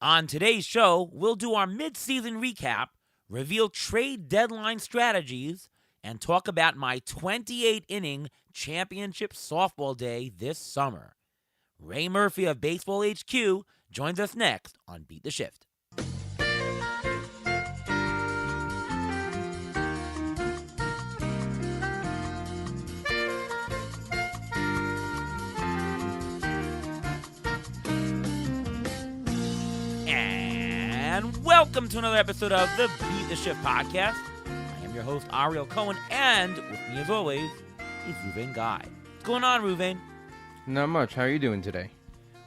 On today's show, we'll do our mid-season recap, reveal trade deadline strategies, and talk about my 28-inning championship softball day this summer. Ray Murphy of BaseballHQ joins us next on Beat the Shift. And welcome to another episode of the Beat the Shift podcast. I am your host, Ariel Cohen, and with me as always is Ruvain Guy. What's going on, Ruvain? Not much. How are you doing today?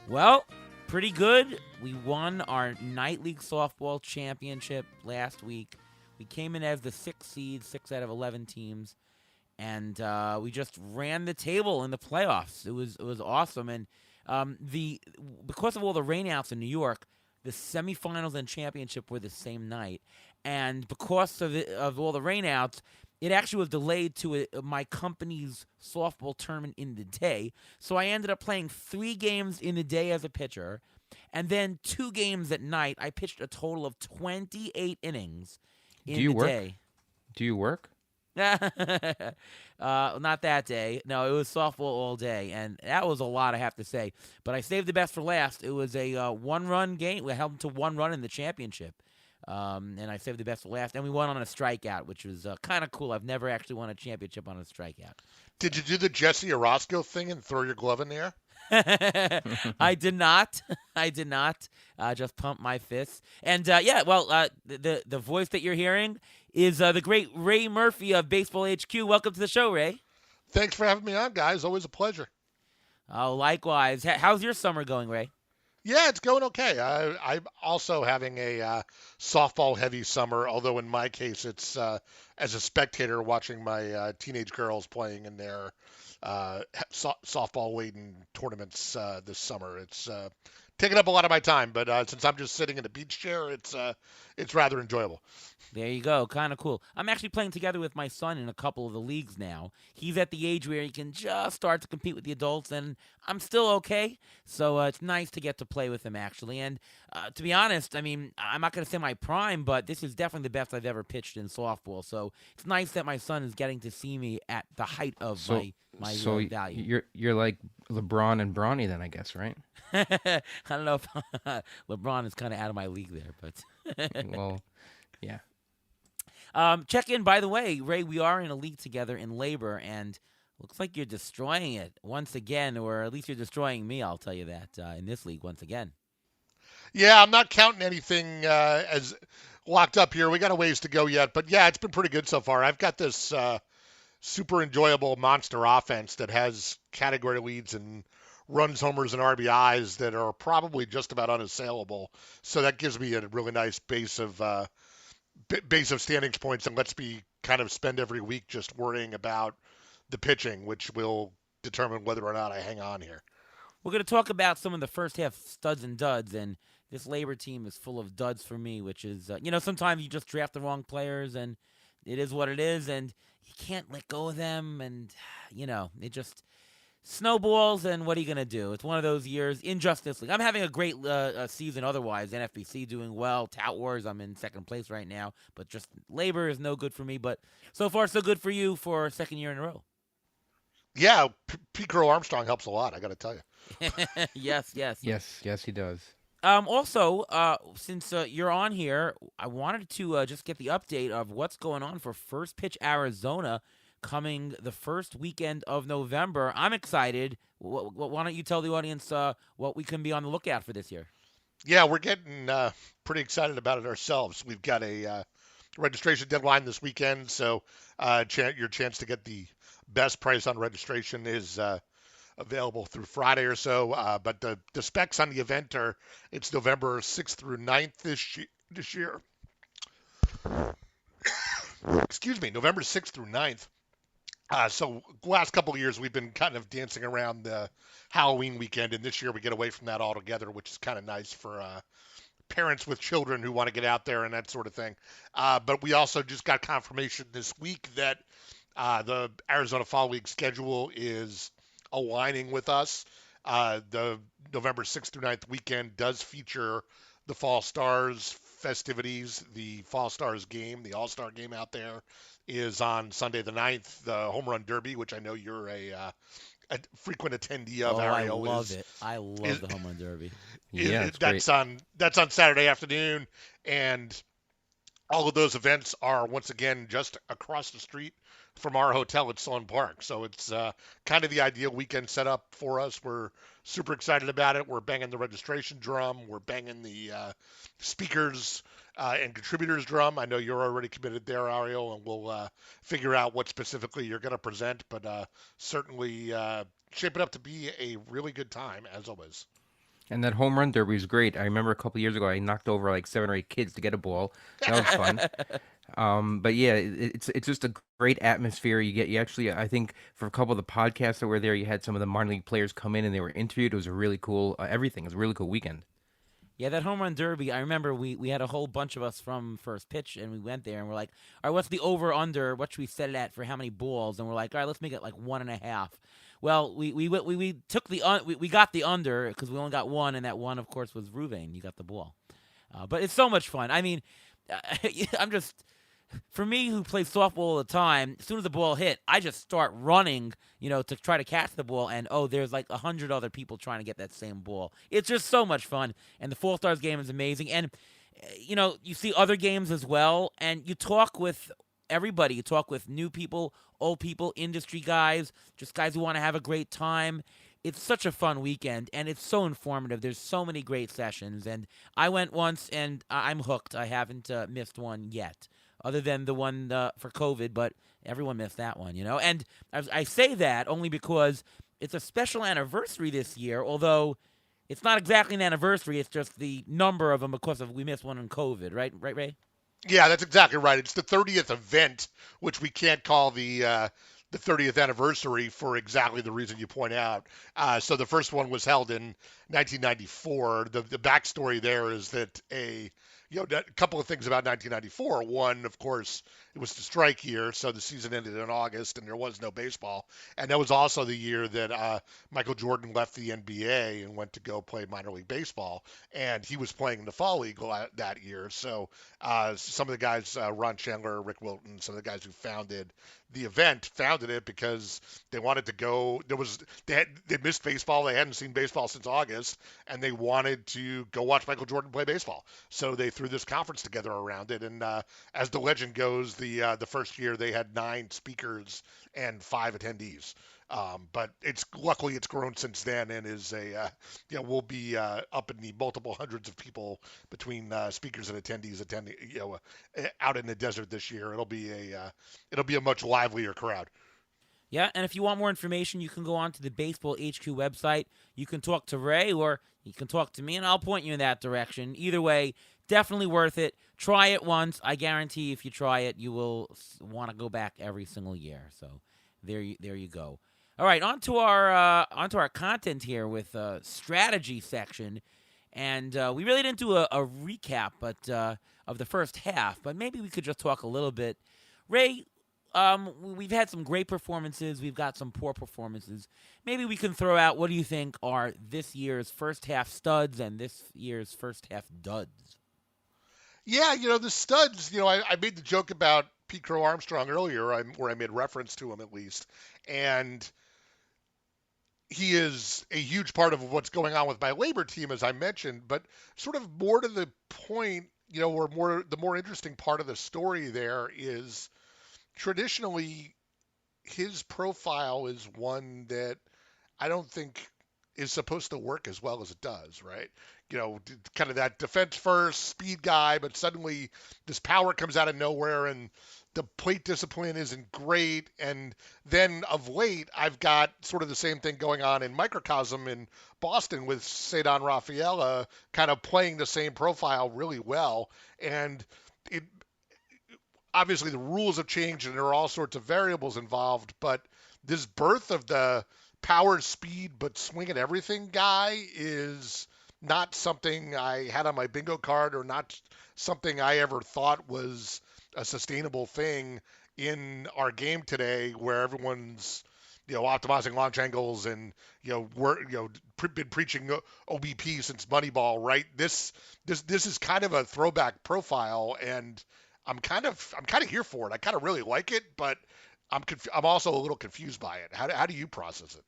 Well, pretty good. We won our Night League Softball Championship last week. We came in as the 6th seed, 6 out of 11 teams, and we just ran the table in the playoffs. It was awesome, and because of all the rainouts in New York, the semifinals and championship were the same night, and because of all the rainouts, it actually was delayed to my company's softball tournament in the day. So I ended up playing 3 games in the day as a pitcher, and then 2 games at night. I pitched a total of 28 innings in the day. Do you work? Not that day. No, it was softball all day, and that was a lot, I have to say. But I saved the best for last. It was a one-run game. We held them to 1 run in the championship, and I saved the best for last. And we won on a strikeout, which was kind of cool. I've never actually won a championship on a strikeout. Did you do the Jesse Orozco thing and throw your glove in the air? I did not. Just pump my fists. And the voice that you're hearing is the great Ray Murphy of BaseballHQ. Welcome to the show, Ray. Thanks for having me on, guys. Always a pleasure. Oh, likewise. How's your summer going, Ray? Yeah, it's going okay. I'm also having a softball-heavy summer, although in my case it's as a spectator watching my teenage girls playing in their softball-laden tournaments this summer. It's taking up a lot of my time, but since I'm just sitting in a beach chair, it's rather enjoyable. There you go. Kind of cool. I'm actually playing together with my son in a couple of the leagues now. He's at the age where he can just start to compete with the adults, and I'm still okay. So it's nice to get to play with him, actually. And to be honest, I mean, I'm not going to say my prime, but this is definitely the best I've ever pitched in softball. So it's nice that my son is getting to see me at the height of my value. You're like LeBron and Bronny then, I guess, right? I don't know if LeBron is kind of out of my league there, but well, yeah. Check in, by the way, Ray, we are in a league together in labor, and looks like you're destroying it once again, or at least you're destroying me, I'll tell you that, in this league once again. Yeah, I'm not counting anything as locked up here. We got a ways to go yet, but yeah, it's been pretty good so far. I've got this super enjoyable monster offense that has category leads and runs, homers, and RBIs that are probably just about unassailable. So that gives me a really nice base of standings points and lets me kind of spend every week just worrying about the pitching, which will determine whether or not I hang on here. We're going to talk about some of the first half studs and duds, and this labor team is full of duds for me, which is, sometimes you just draft the wrong players, and it is what it is, and you can't let go of them, and, it just snowballs, and what are you going to do? It's one of those years. Injustice League. I'm having a great season otherwise. NFBC doing well. Tout Wars, I'm in second place right now. But just labor is no good for me. But so far, so good for you for a second year in a row. Yeah, Pete Crow Armstrong helps a lot, I got to tell you. Yes, He does. Also, since you're on here, I wanted to just get the update of what's going on for First Pitch Arizona coming the first weekend of November. I'm excited. Why don't you tell the audience what we can be on the lookout for this year? Yeah, we're getting pretty excited about it ourselves. We've got a registration deadline this weekend, so your chance to get the best price on registration is available through Friday or so. But the specs on the event are it's November 6th through 9th this year. Excuse me, November 6th through 9th. So the last couple of years we've been kind of dancing around the Halloween weekend, and this year we get away from that altogether, which is kind of nice for parents with children who want to get out there and that sort of thing. But we also just got confirmation this week that the Arizona Fall League schedule is aligning with us. The November 6th through 9th weekend does feature the Fall Stars festivities. The Fall Stars game, the All-Star game out there, is on Sunday the 9th. The Home Run Derby, which I know you're a frequent attendee of, Oh, I Ariel, love it. I love is, the home run derby. Yeah, it's great. that's on Saturday afternoon, and all of those events are once again just across the street from our hotel at Sloan Park. So it's kind of the ideal weekend setup for us. We're super excited about it. We're banging the registration drum. We're banging the speakers and contributors drum. I know you're already committed there, Ariel, and we'll figure out what specifically you're going to present. But certainly shape it up to be a really good time, as always. And that home run derby is great. I remember a couple years ago, I knocked over like 7 or 8 kids to get a ball. That was fun. But yeah, it's just a great atmosphere. You actually, I think for a couple of the podcasts that were there, you had some of the minor league players come in and they were interviewed. It was a really cool everything. It was a really cool weekend. Yeah, that home run derby, I remember we had a whole bunch of us from First Pitch, and we went there, and we're like, all right, what's the over-under? What should we set it at for how many balls? And we're like, all right, let's make it like 1.5. Well, we took we got the under because we only got one, and that one, of course, was Ruvain. You got the ball. But it's so much fun. I mean, I'm just, for me who plays softball all the time, as soon as the ball hit, I just start running, to try to catch the ball. And, there's like 100 other people trying to get that same ball. It's just so much fun. And the Fall Stars game is amazing. And, you see other games as well. And you talk with everybody. You talk with new people, old people, industry guys, just guys who want to have a great time. It's such a fun weekend, and it's so informative. There's so many great sessions. And I went once, and I'm hooked. I haven't missed one yet, other than the one for COVID, but everyone missed that one, And I say that only because it's a special anniversary this year, although it's not exactly an anniversary. It's just the number of them because we missed one in COVID, right, Ray? Yeah, that's exactly right. It's the 30th event, which we can't call the 30th anniversary for exactly the reason you point out. So the first one was held in 1994. The backstory there is that a couple of things about 1994. One, of course, it was the strike year, so the season ended in August, and there was no baseball. And that was also the year that Michael Jordan left the NBA and went to go play minor league baseball, and he was playing in the fall league that year. So some of the guys, Ron Chandler, Rick Wilton, some of the guys who founded the event founded it because they wanted to go. They missed baseball. They hadn't seen baseball since August, and they wanted to go watch Michael Jordan play baseball. So they threw this conference together around it. And as the legend goes, the first year they had 9 speakers and 5 attendees. But luckily it's grown since then and is we'll be up in the multiple hundreds of people between speakers and attendees attending out in the desert this year. It'll be a much livelier crowd. Yeah, and if you want more information, you can go on to the Baseball HQ website. You can talk to Ray or you can talk to me, and I'll point you in that direction. Either way, definitely worth it. Try it once. I guarantee if you try it, you will want to go back every single year. So there you go. All right, on to our content here with strategy section, and we really didn't do a recap, but of the first half. But maybe we could just talk a little bit. Ray, we've had some great performances. We've got some poor performances. Maybe we can throw out what do you think are this year's first half studs and this year's first half duds? Yeah, the studs. I made the joke about Pete Crow Armstrong earlier, where I made reference to him at least, and he is a huge part of what's going on with my labor team, as I mentioned, but sort of more to the point, or the more interesting part of the story there is traditionally his profile is one that I don't think is supposed to work as well as it does, right? Kind of that defense first speed guy, but suddenly this power comes out of nowhere and the plate discipline isn't great. And then of late, I've got sort of the same thing going on in microcosm in Boston with Cedar Rafaela kind of playing the same profile really well. And it obviously the rules have changed and there are all sorts of variables involved, but this birth of the power, speed, but swing at everything guy is not something I had on my bingo card or not something I ever thought was a sustainable thing in our game today where everyone's, optimizing launch angles and we're been preaching OBP since Moneyball, right? This is kind of a throwback profile, and I'm kind of here for it. I kind of really like it, but I'm also a little confused by it. How do you process it?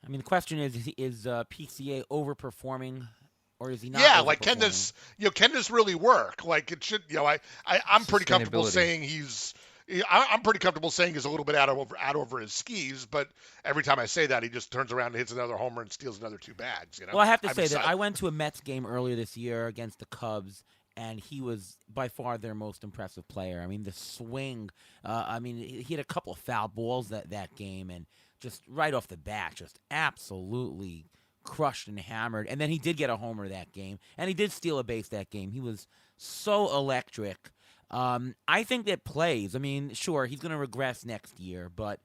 I mean, the question is PCA overperforming, or is he not Yeah, like can overperforming? this really work? Like it should. I'm pretty comfortable Sustainability. saying I'm pretty comfortable saying he's a little bit out over his skis, but every time I say that, he just turns around and hits another homer and steals another two bags. Well, I have to I'm say that excited. I went to a Mets game earlier this year against the Cubs, and he was by far their most impressive player. I mean, the swing. I mean, he had a couple of foul balls that game, and just right off the bat, just absolutely crushed and hammered. And then he did get a homer that game, and he did steal a base that game. He was so electric. I think that plays. I mean, sure, he's going to regress next year, but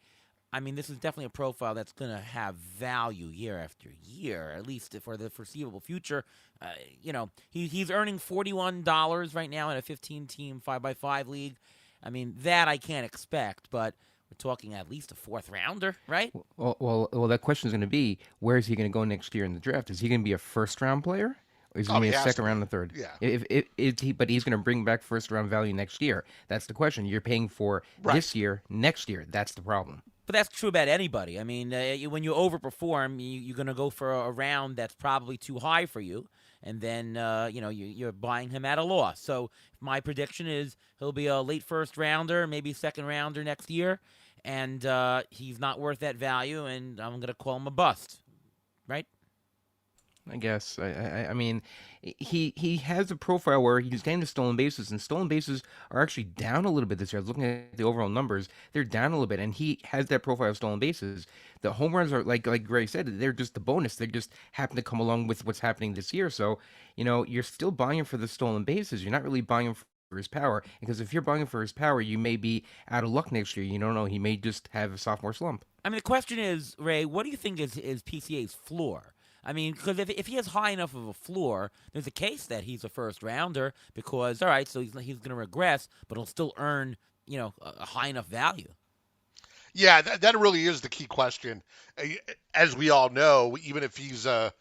I mean, this is definitely a profile that's going to have value year after year, at least for the foreseeable future. He's earning $41 right now in a 15-team 5x5 league. I mean, that I can't expect, but we're talking at least a fourth rounder, right? Well, that question is going to be, where is he going to go next year in the draft? Is he going to be a first round player, or is he Oh, going to he be a has to second be. round and third? Yeah. But he's going to bring back first round value next year. That's the question. You're paying for Right. this year, next year. That's the problem. But that's true about anybody. I mean, when you overperform, you're going to go for a round that's probably too high for you, and then you're buying him at a loss. So my prediction is he'll be a late first rounder, maybe second rounder next year, and he's not worth that value, and I'm going to call him a bust, right? I guess. I mean, he has a profile where he's getting the stolen bases, and stolen bases are actually down a little bit this year. I was looking at the overall numbers; they're down a little bit, and he has that profile of stolen bases. The home runs are like Gray said, they're just the bonus. They just happen to come along with what's happening this year. So you're still buying him for the stolen bases. You're not really buying him for his power, because if you're buying him for his power, you may be out of luck next year. You don't know; he may just have a sophomore slump. I mean, the question is, Ray, what do you think is PCA's floor? I mean, because if he has high enough of a floor, there's a case that he's a first rounder because, all right, so he's going to regress, but he'll still earn, a high enough value. Yeah, that really is the key question. As we all know, even if he's a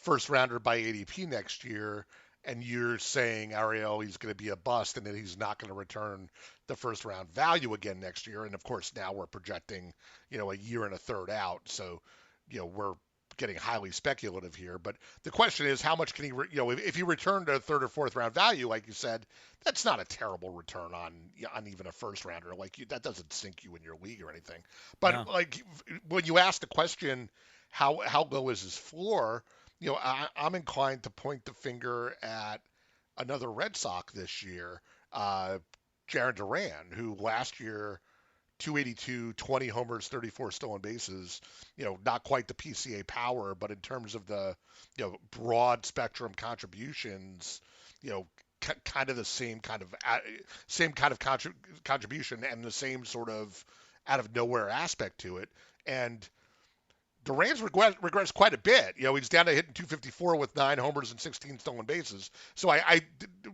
first rounder by ADP next year, and you're saying Ariel he's going to be a bust and that he's not going to return the first round value again next year, and of course now we're projecting a year and a third out, so we're getting highly speculative here. But the question is, how much can he, if he returned a third or fourth round value, like you said, that's not a terrible return on even a first rounder. Like that doesn't sink you in your league or anything. But No. like when you ask the question, how low is his floor? I'm inclined to point the finger at another Red Sox this year, uh, Jaron Duran, who last year 282, 20 homers, 34 stolen bases. Not quite the PCA power, but in terms of the broad spectrum contributions, kind of the same kind of contribution and the same sort of out of nowhere aspect to it. And Duran's regrets quite a bit. He's down to hitting 254 with 9 homers and 16 stolen bases. So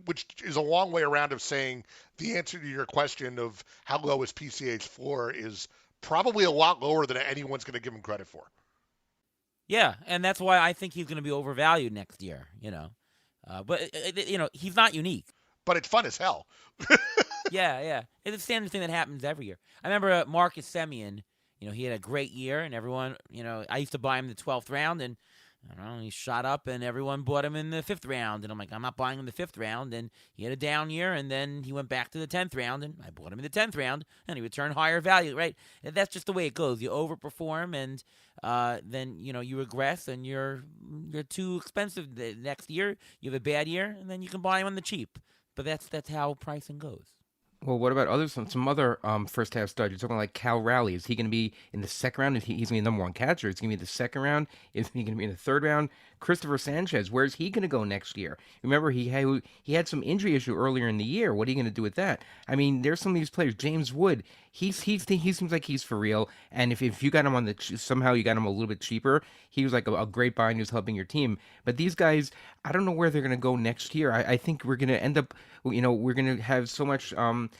which is a long way around of saying the answer to your question of how low is PCA's floor is probably a lot lower than anyone's going to give him credit for. Yeah, and that's why I think he's going to be overvalued next year, But, he's not unique. But it's fun as hell. Yeah, yeah. It's a standard thing that happens every year. I remember Marcus Semien, he had a great year, and everyone, I used to buy him in the 12th round, and I don't know, he shot up, and everyone bought him in the 5th round, and I'm like, I'm not buying him in the 5th round, and he had a down year, and then he went back to the 10th round, and I bought him in the 10th round, and he returned higher value, right? And that's just the way it goes. You overperform, and then, you regress, and you're too expensive the next year. You have a bad year, and then you can buy him on the cheap. But that's how pricing goes. Well, what about some other first half studs? You're talking like Cal Raleigh. Is he going to be in the second round? He's going to be the number one catcher. Is he going to be in the second round? Is he going to be in the third round? Christopher Sanchez, where's he going to go next year? Remember, he had some injury issue earlier in the year. What are you going to do with that? I mean, there's some of these players. James Wood, he seems like he's for real. And if you got him on somehow you got him a little bit cheaper, he was like a great buy and he was helping your team. But these guys, I don't know where they're gonna go next year. I think we're gonna end up, we're gonna have so much I'm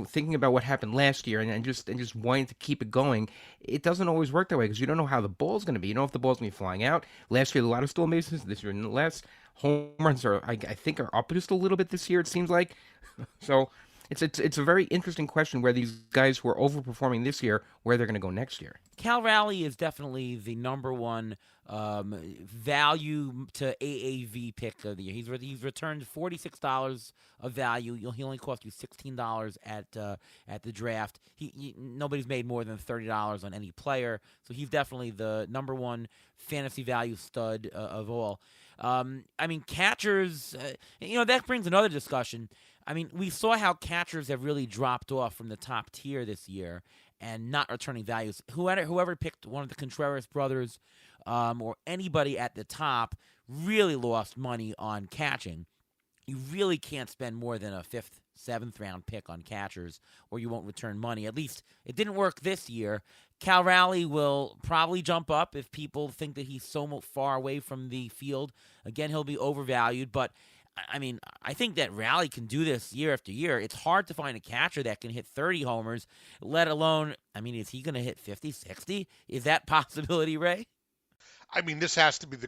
thinking about what happened last year and just wanting to keep it going. It doesn't always work that way because you don't know how the ball's gonna be. You don't know if the ball's gonna be flying out. Last year a lot of stolen bases. This year less. Home runs I think are up just a little bit this year. It seems like. So it's a very interesting question where these guys who are overperforming this year, where they're going to go next year. Cal Raleigh is definitely the number one value to AAV pick of the year. He's returned $46 of value. He only cost you $16 at the draft. Nobody's made more than $30 on any player, so he's definitely the number one fantasy value stud of all. I mean, catchers. That brings another discussion. I mean, we saw how catchers have really dropped off from the top tier this year and not returning values. Whoever picked one of the Contreras brothers or anybody at the top really lost money on catching. You really can't spend more than a fifth, seventh round pick on catchers or you won't return money. At least it didn't work this year. Cal Raleigh will probably jump up if people think that he's so far away from the field. Again, he'll be overvalued, but I mean, I think that Raleigh can do this year after year. It's hard to find a catcher that can hit 30 homers, let alone, I mean, is he going to hit 50, 60? Is that possibility, Ray? I mean, this has to be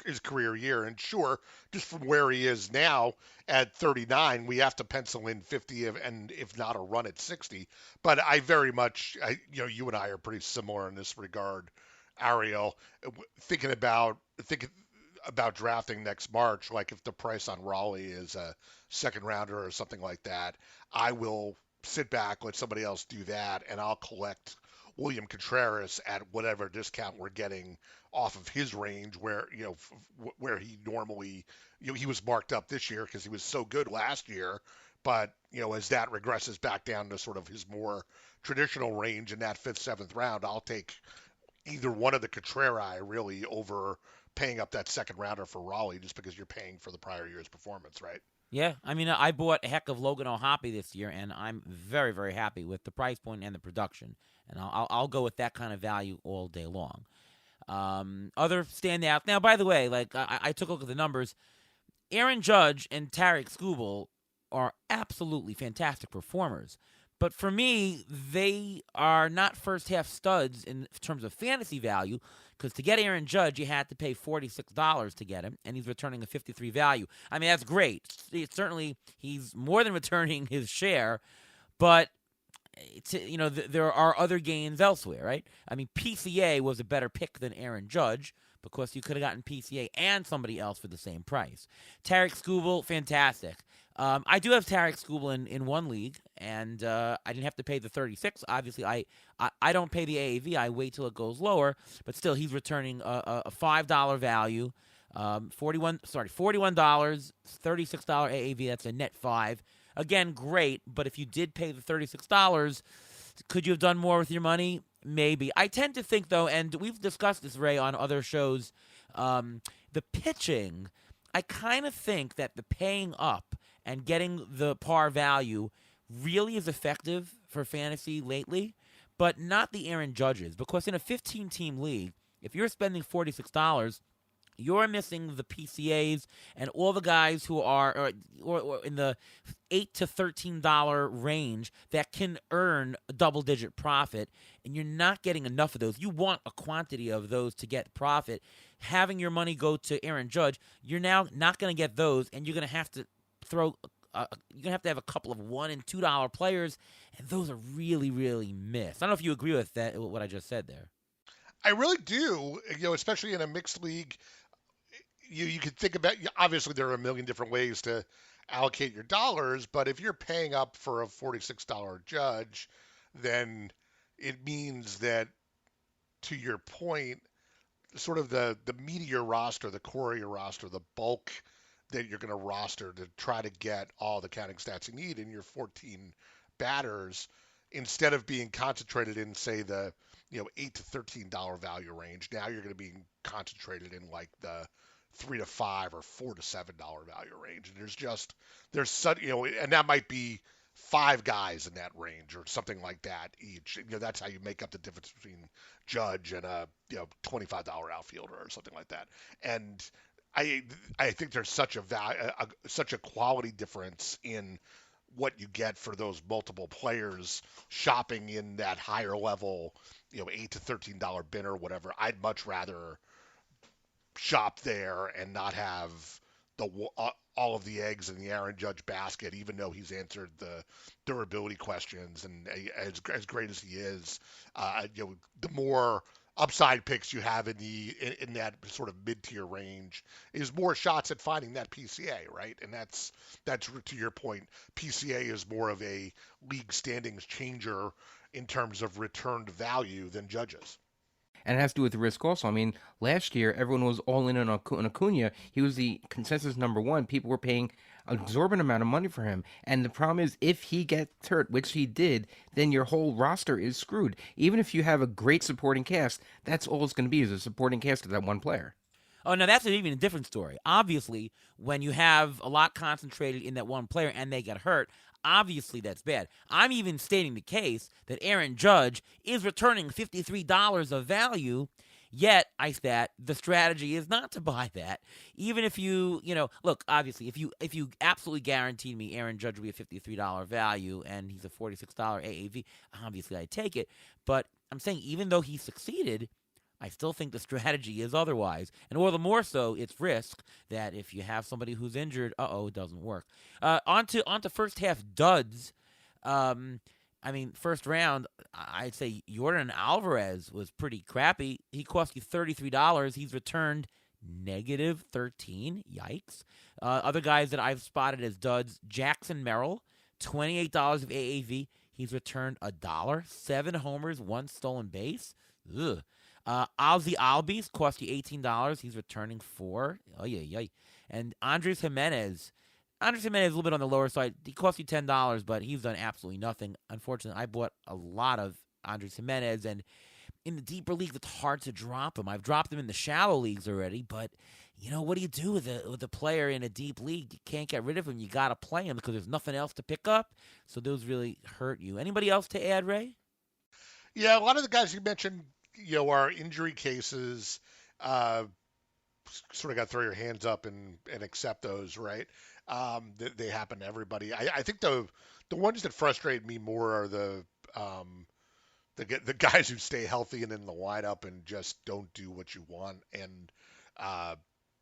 his career year, and sure, just from where he is now at 39, we have to pencil in 50, and if not, a run at 60. But I very much, you and I are pretty similar in this regard, Ariel. Thinking about drafting next March, like if the price on Raleigh is a second rounder or something like that, I will sit back, let somebody else do that, and I'll collect William Contreras at whatever discount we're getting off of his range, where where he normally, he was marked up this year because he was so good last year, but as that regresses back down to sort of his more traditional range in that fifth, seventh round, I'll take either one of the Contreras really over paying up that second rounder for Raleigh just because you're paying for the prior year's performance, right? Yeah, I mean, I bought a heck of Logan O'Hoppe this year, and I'm very, very happy with the price point and the production. And I'll go with that kind of value all day long. Other standouts. Now, by the way, like I took a look at the numbers. Aaron Judge and Tarek Skubal are absolutely fantastic performers. But for me, they are not first half studs in terms of fantasy value, because to get Aaron Judge, you had to pay $46 to get him, and he's returning a 53 value. I mean, that's great. Certainly, he's more than returning his share, but there are other gains elsewhere, right? I mean, PCA was a better pick than Aaron Judge because you could have gotten PCA and somebody else for the same price. Tarek Skubal, fantastic. I do have Tarek Skubal in one league, and I didn't have to pay the 36. Obviously, I don't pay the AAV. I wait till it goes lower, but still, he's returning a $5 value. $41, $36 AAV. That's a net 5. Again, great, but if you did pay the $36, could you have done more with your money? Maybe. I tend to think, though, and we've discussed this, Ray, on other shows, the pitching, I kind of think that the paying up and getting the par value really is effective for fantasy lately, but not the Aaron Judges, because in a 15-team league, if you're spending $46, you're missing the PCAs and all the guys who are or in the $8 to $13 range that can earn a double-digit profit, and you're not getting enough of those. You want a quantity of those to get profit. Having your money go to Aaron Judge, you're now not going to get those, and you're going to have to have a couple of $1 and $2 players, and those are really, really missed. I don't know if you agree with that, what I just said there. I really do, especially in a mixed league. You could think about, obviously there are a million different ways to allocate your dollars, but if you're paying up for a $46 Judge, then it means that, to your point, sort of the meat of your roster, the core of your roster, the bulk that you're going to roster to try to get all the counting stats you need in your 14 batters, instead of being concentrated in, say, the $8 to $13 value range, now you're going to be concentrated in like the $3 to $5 or $4 to $7 value range. And there's such, and that might be 5 guys in that range or something like that each. That's how you make up the difference between Judge and a $25 outfielder or something like that. And I I think there's such such a quality difference in what you get for those multiple players shopping in that higher level, $8 to $13 bin or whatever. I'd much rather shop there and not have all of the eggs in the Aaron Judge basket, even though he's answered the durability questions and as great as he is, the more upside picks you have in that sort of mid-tier range is more shots at finding that PCA, right? And that's to your point. PCA is more of a league standings changer in terms of returned value than Judges. And it has to do with risk also. I mean, last year everyone was all in on Acuna. He was the consensus number one. People were paying an exorbitant amount of money for him. And the problem is, if he gets hurt, which he did, then your whole roster is screwed. Even if you have a great supporting cast, that's all it's going to be is a supporting cast of that one player. Oh, no, that's even a different story. Obviously, when you have a lot concentrated in that one player and they get hurt, obviously that's bad. I'm even stating the case that Aaron Judge is returning $53 of value, yet the strategy is not to buy that. Even if look, obviously, if you absolutely guaranteed me Aaron Judge would be a $53 value and he's a $46 AAV, obviously I'd take it. But I'm saying even though he succeeded, I still think the strategy is otherwise. And all the more so, it's risk that if you have somebody who's injured, it doesn't work. On to first half duds. First round, I'd say Yordan Alvarez was pretty crappy. He cost you $33. He's returned -13. Yikes. Other guys that I've spotted as duds, Jackson Merrill, $28 of AAV. He's returned $1, 7 homers, 1 stolen base. Ugh. Ozzy Albies cost you $18. He's returning 4. Oh, yeah. And Andres Jimenez a little bit on the lower side. He cost you $10, but he's done absolutely nothing. Unfortunately, I bought a lot of Andres Jimenez, and in the deeper leagues, it's hard to drop him. I've dropped him in the shallow leagues already, but what do you do with a player in a deep league? You can't get rid of him. You got to play him because there's nothing else to pick up. So those really hurt you. Anybody else to add, Ray? Yeah, a lot of the guys you mentioned, are injury cases. Sort of got to throw your hands up and accept those, right? They happen to everybody. I think the ones that frustrate me more are the guys who stay healthy and in the lineup and just don't do what you want. And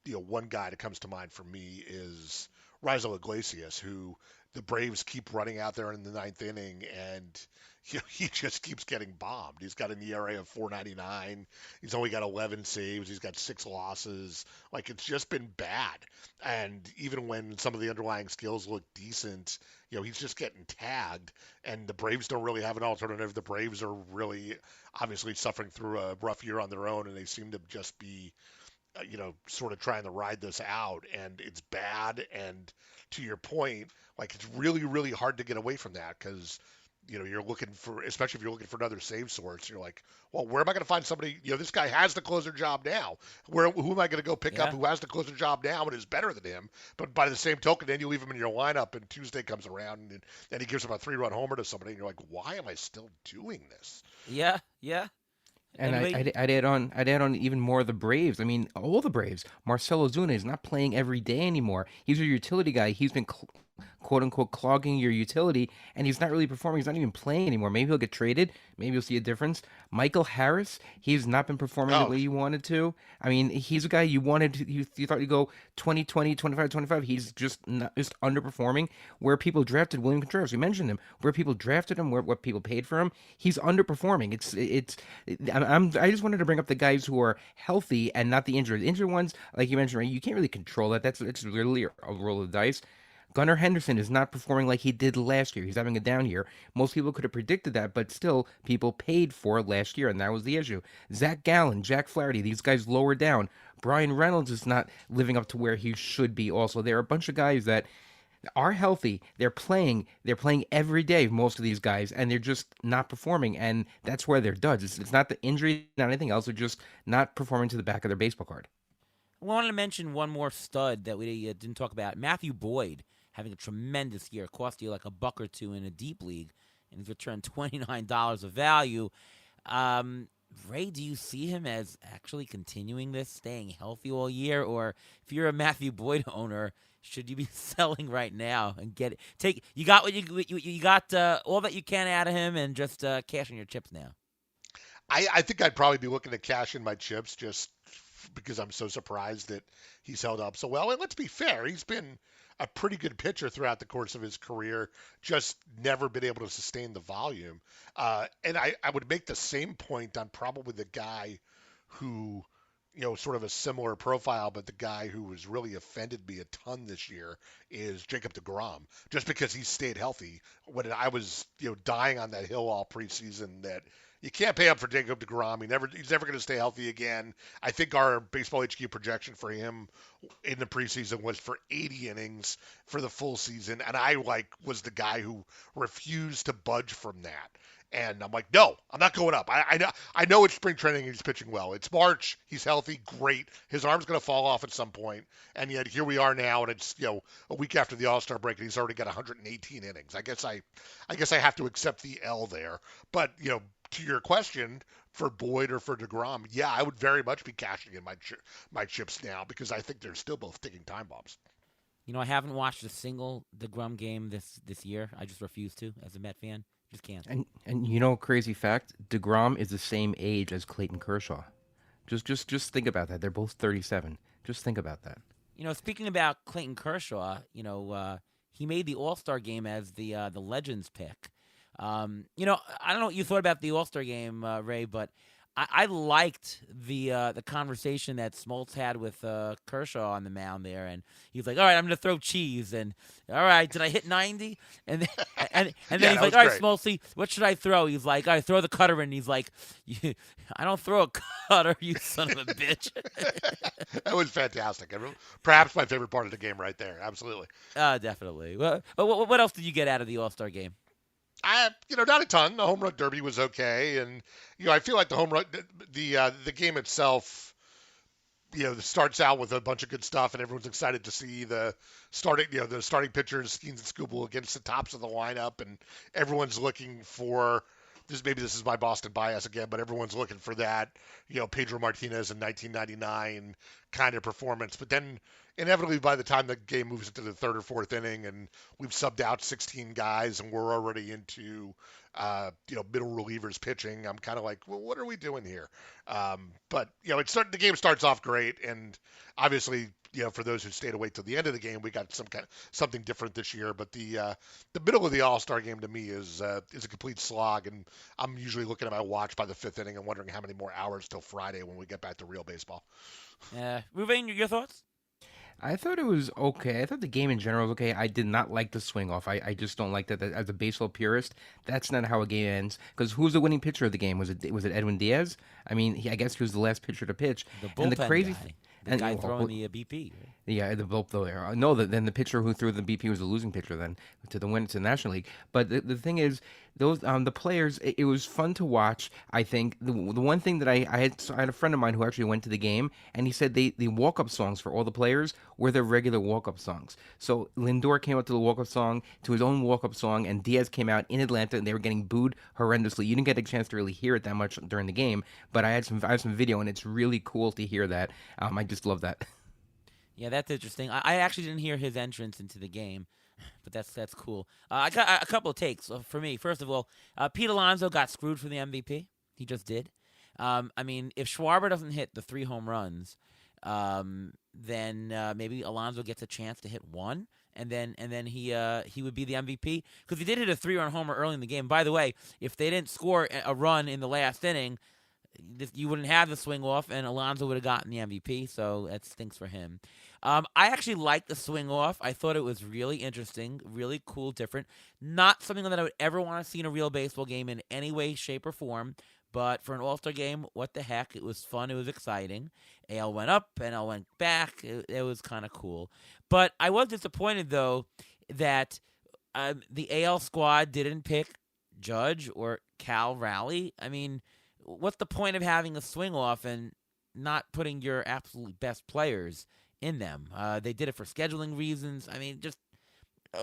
one guy that comes to mind for me is Rizal Iglesias, who the Braves keep running out there in the ninth inning, and he just keeps getting bombed. He's got an ERA of 4.99. He's only got 11 saves. He's got 6 losses. Like, it's just been bad. And even when some of the underlying skills look decent, he's just getting tagged. And the Braves don't really have an alternative. The Braves are really obviously suffering through a rough year on their own, and they seem to just be sort of trying to ride this out, and it's bad. And to your point, like, it's really, really hard to get away from that because, you're looking for, especially if you're looking for another save source, you're like, well, where am I going to find somebody? This guy has the closer job now. Who am I going to go pick up who has the closer job now and is better than him? But by the same token, then you leave him in your lineup, and Tuesday comes around, and he gives him a 3-run homer to somebody, and you're like, why am I still doing this? Yeah. And I'd add on even more of the Braves. I mean, all the Braves. Marcell Ozuna is not playing every day anymore. He's your utility guy. He's been quote unquote clogging your utility, and he's not really performing. He's not even playing anymore. Maybe he'll get traded. Maybe you'll see a difference. Michael Harris, he's not been performing the way you wanted to. I mean, he's a guy you wanted. You thought he'd go 20-20, 25-25. He's just underperforming. Where people drafted William Contreras, we mentioned him. Where people drafted him, what people paid for him, he's underperforming. I just wanted to bring up the guys who are healthy and not the injured. The injured ones, like you mentioned, right? You can't really control that. It's literally a roll of the dice. Gunnar Henderson is not performing like he did last year. He's having a down year. Most people could have predicted that, but still, people paid for it last year, and that was the issue. Zach Gallen, Jack Flaherty, these guys lower down. Brian Reynolds is not living up to where he should be also. There are a bunch of guys that are healthy. They're playing every day, most of these guys, and they're just not performing, and that's where they're duds. It's not the injury, not anything else. They're just not performing to the back of their baseball card. I wanted to mention one more stud that we didn't talk about. Matthew Boyd having a tremendous year. It cost you like a buck or two in a deep league, and he's returned $29 of value. Ray, do you see him as actually continuing this, staying healthy all year, or if you're a Matthew Boyd owner, should you be selling right now and get it? You got what you got all that you can out of him, and just cash in your chips now. I think I'd probably be looking to cash in my chips just because I'm so surprised that he's held up so well. And let's be fair, he's been a pretty good pitcher throughout the course of his career, just never been able to sustain the volume. And I would make the same point on probably the guy who, sort of a similar profile, but the guy who has really offended me a ton this year is Jacob deGrom, just because he stayed healthy. When I was, dying on that hill all preseason that you can't pay up for Jacob deGrom. He's never going to stay healthy again. I think our Baseball HQ projection for him in the preseason was for 80 innings for the full season, and I was the guy who refused to budge from that. And I'm like, no, I'm not going up. I know it's spring training and he's pitching well. It's March. He's healthy. Great. His arm's going to fall off at some point. And yet here we are now, and it's a week after the All-Star break, and he's already got 118 innings. I guess I have to accept the L there. But to your question, for Boyd or for deGrom, yeah, I would very much be cashing in my chips now because I think they're still both ticking time bombs. I haven't watched a single deGrom game this year. I just refuse to as a Met fan. Just can't. And crazy fact, deGrom is the same age as Clayton Kershaw. Just think about that. They're both 37. Just think about that. Speaking about Clayton Kershaw, he made the All-Star game as the Legends pick. I don't know what you thought about the All-Star game, Ray, but I liked the conversation that Smoltz had with Kershaw on the mound there, and he's like, "All right, I'm going to throw cheese," and "All right, did I hit 90?" And then, and then Yeah, he's like, "All right, Smoltzy, what should I throw?" He's like, "All right, throw the cutter," and he's like, "I don't throw a cutter, you son of a bitch." That was fantastic. Perhaps my favorite part of the game right there. Absolutely. Definitely. What else did you get out of the All-Star game? Not a ton. The home run derby was okay, and I feel like the home run, the game itself, starts out with a bunch of good stuff, and everyone's excited to see the starting pitchers, Skeens and Skubal against the tops of the lineup, and everyone's looking for this. Maybe this is my Boston bias again, but everyone's looking for that, Pedro Martinez in 1999 kind of performance. But then inevitably, by the time the game moves into the third or fourth inning, and we've subbed out 16 guys, and we're already into middle relievers pitching, I'm kind of like, well, what are we doing here? But the game starts off great, and obviously, for those who stayed away till the end of the game, we got something different this year. But the middle of the All-Star game to me is a complete slog, and I'm usually looking at my watch by the fifth inning and wondering how many more hours till Friday when we get back to real baseball. Ruvain, your thoughts? I thought it was okay. I thought the game in general was okay. I did not like the swing off. I just don't like that. As a baseball purist, that's not how a game ends. Because who was the winning pitcher of the game? Was it Edwin Diaz? I mean, I guess he was the last pitcher to pitch. The bullpen guy. The guy throwing the BP. Right? Yeah, the bullpen. No, then the pitcher who threw the BP was the losing pitcher then to the win to the National League. But the thing is, those the players, it was fun to watch. I think the one thing that I had a friend of mine who actually went to the game, and he said the walk up songs for all the players were their regular walk up songs. So Lindor came out to the walk up song, to his own walk up song, and Diaz came out in Atlanta, and they were getting booed horrendously. You didn't get a chance to really hear it that much during the game, but I have some video, and it's really cool to hear that. I just love that. Yeah, that's interesting. I actually didn't hear his entrance into the game, but that's cool. I got a couple of takes for me. First of all, Pete Alonso got screwed for the MVP. He just did. I mean, if Schwarber doesn't hit the 3 home runs, then maybe Alonso gets a chance to hit one, and then he would be the MVP because he did hit a 3-run homer early in the game. By the way, if they didn't score a run in the last inning, you wouldn't have the swing off, and Alonso would have gotten the MVP, so that stinks for him. I actually liked the swing off. I thought it was really interesting, really cool, different. Not something that I would ever want to see in a real baseball game in any way, shape, or form. But for an All-Star game, what the heck? It was fun. It was exciting. AL went up, and AL went back. It was kind of cool. But I was disappointed, though, that the AL squad didn't pick Judge or Cal Raleigh. I mean, what's the point of having a swing off and not putting your absolute best players in them? They did it for scheduling reasons. I mean, just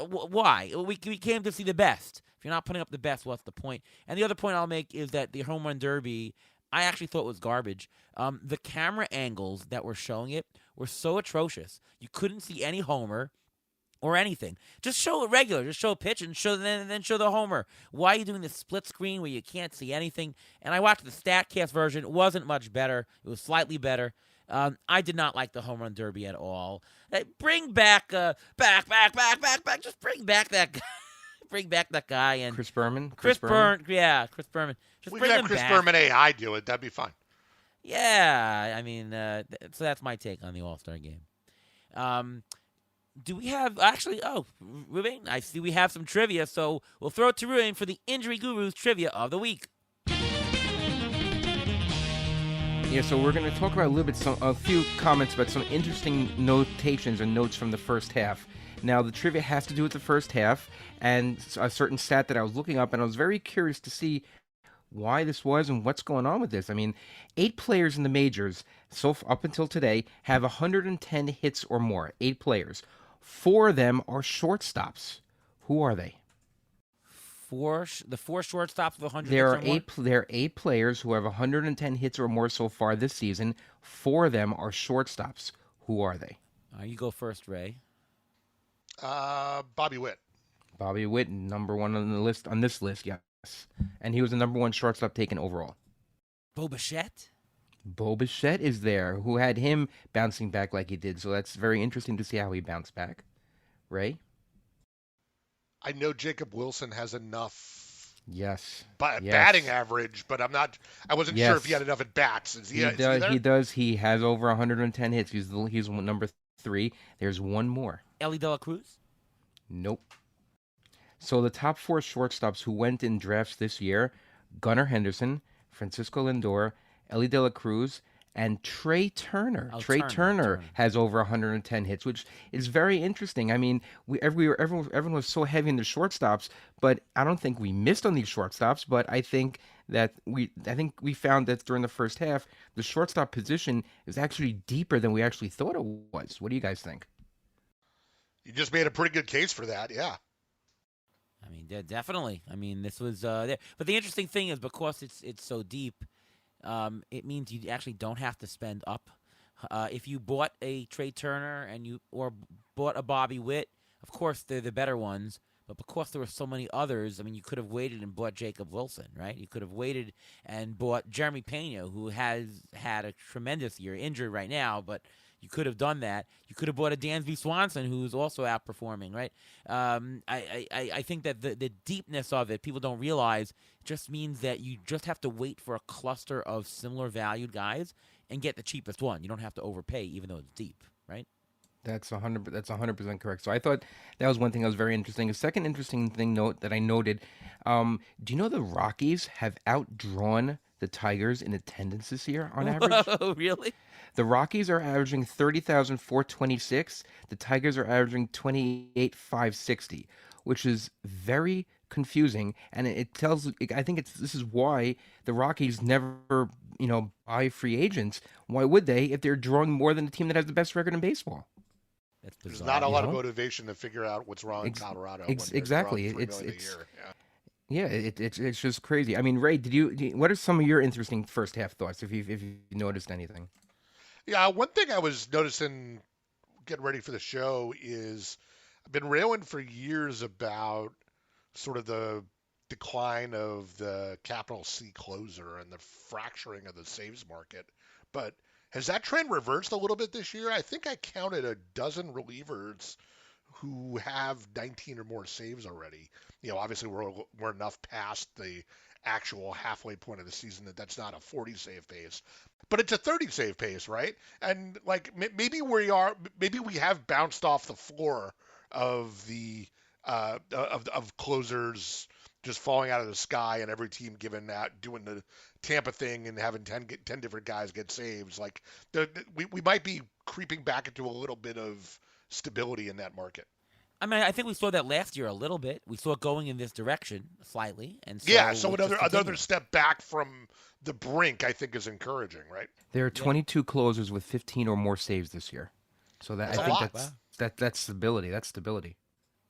Why? We came to see the best. If you're not putting up the best, what's the point? And the other point I'll make is that the home run derby, I actually thought was garbage. The camera angles that were showing it were so atrocious. You couldn't see any homer or anything. Just show it regular. Just show a pitch and then show the homer. Why are you doing this split screen where you can't see anything? And I watched the StatCast version. It wasn't much better. It was slightly better. I did not like the home run derby at all. Bring back, back. Just bring back that guy. Bring back that guy and Chris Berman. Chris Berman. Yeah, Chris Berman. Just We bring could have him Chris back. Berman AI do it. That'd be fun. Yeah, I mean, so that's my take on the All-Star game. Do we have actually? Oh, Ruben, I see we have some trivia, so we'll throw it to Ruben for the Injury Gurus trivia of the week. Yeah, so we're going to talk about a few comments about some interesting notations or notes from the first half. Now, the trivia has to do with the first half and a certain stat that I was looking up, and I was very curious to see why this was and what's going on with this. I mean, 8 players in the majors, up until today, have 110 hits or more. 8 players. 4 of them are shortstops. Who are they? The 4 shortstops of 100 There hits are or more? there are 8 players who have 110 hits or more so far this season. 4 of them are shortstops. Who are they? You go first, Ray. Bobby Witt. Bobby Witt, number 1 on this list, yes. And he was the number 1 shortstop taken overall. Bo Bichette? Bo Bichette is there, who had him bouncing back like he did. So that's very interesting to see how he bounced back. Ray? I know Jacob Wilson has enough Yes. batting average, but I wasn't sure if he Yes. had enough at bats. Is he He there? does. He has over 110 hits. He's number 3. There's one more. Ellie De La Cruz? Nope. So the top 4 shortstops who went in drafts this year: Gunnar Henderson, Francisco Lindor, Ellie De La Cruz, and Trey Turner. Oh, Trey Turner. Turner has over 110 hits, which is very interesting. I mean, everyone was so heavy in the shortstops, but I don't think we missed on these shortstops. But I think we found that during the first half, the shortstop position is actually deeper than we actually thought it was. What do you guys think? You just made a pretty good case for that. Yeah. I mean, definitely. I mean, this was there. But the interesting thing is because it's so deep, it means you actually don't have to spend up. If you bought a Trey Turner or bought a Bobby Witt, of course they're the better ones. But because there were so many others, I mean, you could have waited and bought Jacob Wilson, right? You could have waited and bought Jeremy Pena, who has had a tremendous year, injured right now, but you could have done that. You could have bought a Dansby Swanson, who's also outperforming, right? I think that the deepness of it, people don't realize, just means that you just have to wait for a cluster of similar valued guys and get the cheapest one. You don't have to overpay, even though it's deep, right? That's 100% correct. So I thought that was one thing that was very interesting. A second interesting thing that I noted, do you know the Rockies have outdrawn the Tigers in attendance this year on average? Whoa, really? The Rockies are averaging 30,426. The Tigers are averaging 28,560, which is very confusing. And I think this is why the Rockies never, buy free agents. Why would they if they're drawing more than the team that has the best record in baseball? That's There's bizarre. not a lot of motivation to figure out what's wrong in Colorado. When you're exactly. throwing $3 million a year. Yeah, it's just crazy. I mean, Ray, what are some of your interesting first half thoughts if you noticed anything? Yeah, one thing I was noticing getting ready for the show is I've been railing for years about sort of the decline of the capital C closer and the fracturing of the saves market. But has that trend reversed a little bit this year? I think I counted a dozen relievers who have 19 or more saves already. Obviously we're enough past the actual halfway point of the season that's not a 40 save pace, but it's a 30 save pace, right? And like maybe we have bounced off the floor of the of closers just falling out of the sky and every team doing the Tampa thing and having 10 different guys get saves. Like we might be creeping back into a little bit of stability in that market. I mean, I think we saw that last year a little bit. We saw it going in this direction slightly, and so another step back from the brink, I think, is encouraging, right? There are 22 closers with 15 or more saves this year, so That's I a think lot. that's stability. That's stability.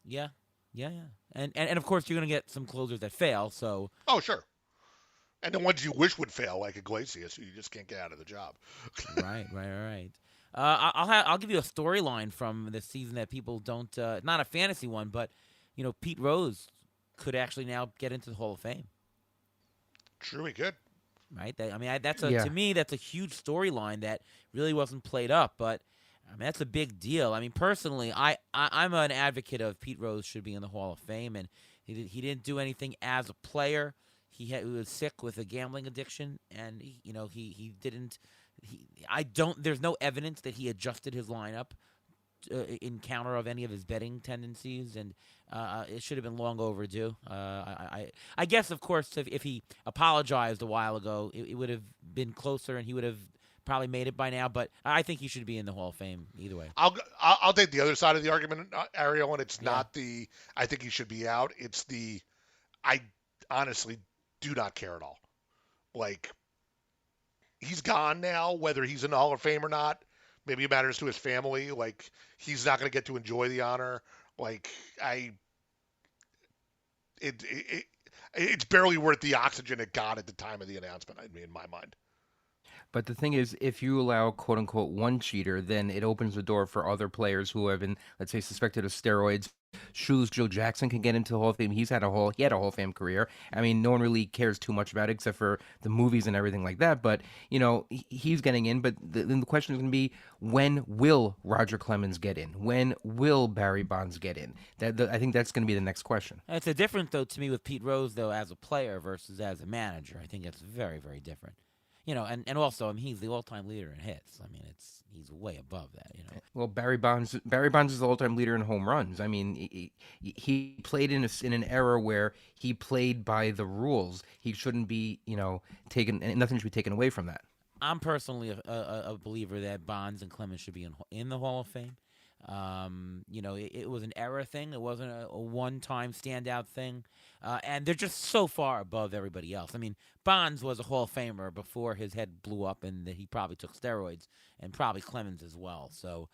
Yeah, yeah, yeah. And of course you're gonna get some closers that fail. So Oh, sure. And the ones you wish would fail, like Iglesias, who you just can't get out of the job. right, right, right. Right. I'll give you a storyline from this season that people don't. Not a fantasy one, but Pete Rose could actually now get into the Hall of Fame. Sure, we could. Right. That's Yeah. to me that's a huge storyline that really wasn't played up, but I mean that's a big deal. I mean personally, I'm an advocate of Pete Rose should be in the Hall of Fame, and he didn't do anything as a player. He was sick with a gambling addiction, and he didn't. I don't. There's no evidence that he adjusted his lineup in counter of any of his betting tendencies, and it should have been long overdue. I guess, of course, if he apologized a while ago, it would have been closer, and he would have probably made it by now. But I think he should be in the Hall of Fame either way. I'll take the other side of the argument, Ariel, and it's Yeah, not the I think he should be out. It's the I honestly do not care at all. Like he's gone now, whether he's in the Hall of Fame or not. Maybe it matters to his family. Like he's not going to get to enjoy the honor. Like I, it it's barely worth the oxygen it got at the time of the announcement. I mean, in my mind. But the thing is, if you allow "quote unquote" one cheater, then it opens the door for other players who have been, let's say, suspected of steroids. Shoes Joe Jackson can get into the Hall of Fame. He had a Hall of Fame career. I mean, no one really cares too much about it except for the movies and everything like that. But he's getting in. But then the question is going to be, when will Roger Clemens get in? When will Barry Bonds get in? I think that's going to be the next question. it's a different though to me with Pete Rose though as a player versus as a manager. I think it's very very different. And also, I mean, he's the all-time leader in hits. I mean, he's way above that. Well, Barry Bonds is the all-time leader in home runs. I mean, he played in an era where he played by the rules. He shouldn't be, taken. Nothing should be taken away from that. I'm personally a believer that Bonds and Clemens should be in the Hall of Fame. It was an era thing. It wasn't a one-time standout thing, and they're just so far above everybody else. I mean, Bonds was a Hall of Famer before his head blew up, and he probably took steroids, and probably Clemens as well. So,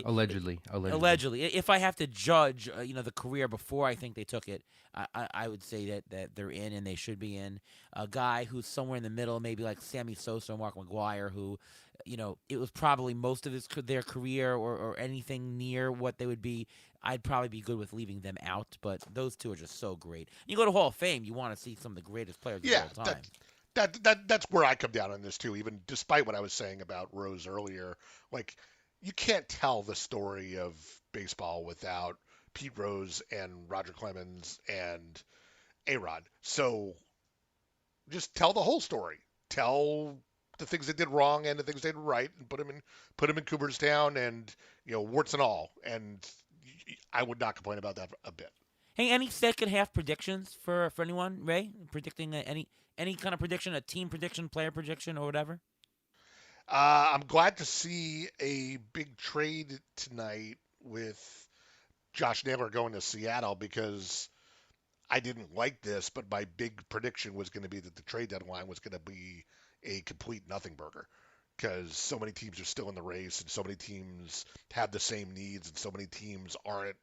Allegedly. allegedly, if I have to judge, the career before I think they took it, I would say that they're in and they should be in. A guy who's somewhere in the middle, maybe like Sammy Sosa or Mark McGwire, who, it was probably most of their career or anything near what they would be. I'd probably be good with leaving them out, but those two are just so great. You go to Hall of Fame, you want to see some of the greatest players Yeah, of all time. that's where I come down on this too. Even despite what I was saying about Rose earlier, like you can't tell the story of baseball without Pete Rose and Roger Clemens and A-Rod. So just tell the whole story. Tell the things they did wrong and the things they did right, and put them in Cooperstown and warts and all. And I would not complain about that a bit. Hey, any second half predictions for anyone, Ray? Predicting any kind of prediction, a team prediction, player prediction, or whatever? I'm glad to see a big trade tonight with Josh Naylor going to Seattle because I didn't like this, but my big prediction was going to be that the trade deadline was going to be a complete nothing burger because so many teams are still in the race and so many teams have the same needs and so many teams aren't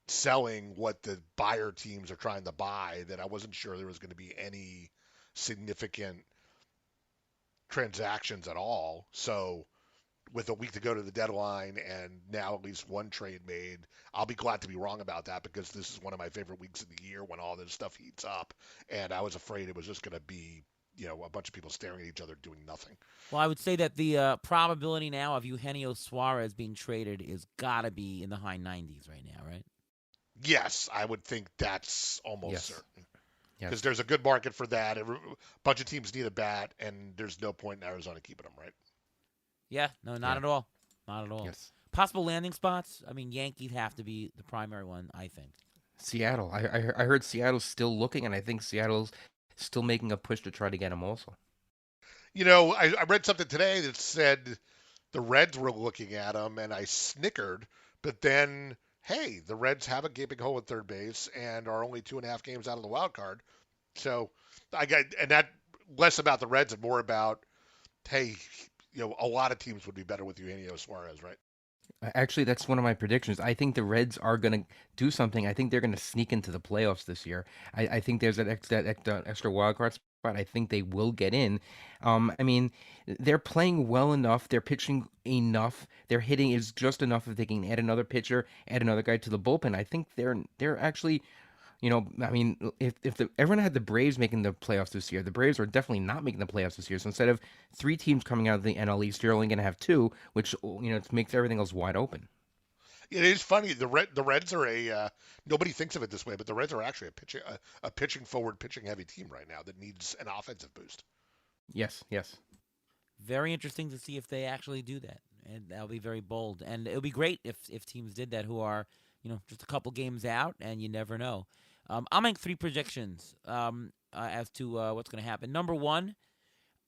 selling what the buyer teams are trying to buy that I wasn't sure there was going to be any significant transactions at all. So with a week to go to the deadline and now at least one trade made, I'll be glad to be wrong about that because this is one of my favorite weeks of the year when all this stuff heats up. And I was afraid it was just going to be, a bunch of people staring at each other doing nothing. Well, I would say that the probability now of Eugenio Suarez being traded is got to be in the high 90s right now, right? Yes, I would think that's almost Yes. certain. Yes. Because there's a good market for that. A bunch of teams need a bat, and there's no point in Arizona keeping them, right? Yeah, no, not Yeah. at all. Not at all. Yes. Possible landing spots? I mean, Yankees have to be the primary one, I think. Seattle. I heard Seattle's still looking, and I think Seattle's still making a push to try to get him also. I read something today that said the Reds were looking at him, and I snickered. But then, hey, the Reds have a gaping hole at third base and are only 2.5 games out of the wild card. So and that less about the Reds and more about, hey, a lot of teams would be better with Eugenio Suarez, right? Actually, that's one of my predictions. I think the Reds are going to do something. I think they're going to sneak into the playoffs this year. I think there's that extra wild card spot. I think they will get in. I mean, they're playing well enough. They're pitching enough. Their hitting is just enough if they can add another pitcher, add another guy to the bullpen. I think they're actually, I mean, if everyone had the Braves making the playoffs this year, the Braves are definitely not making the playoffs this year. So instead of three teams coming out of the NL East, you're only going to have two, which it makes everything else wide open. It is funny. The Reds are nobody thinks of it this way, but the Reds are actually a pitching forward, pitching heavy team right now that needs an offensive boost. Yes, yes. Very interesting to see if they actually do that, and that'll be very bold. And it would be great if teams did that who are just a couple games out, and you never know. I'll make three predictions as to what's going to happen. Number one,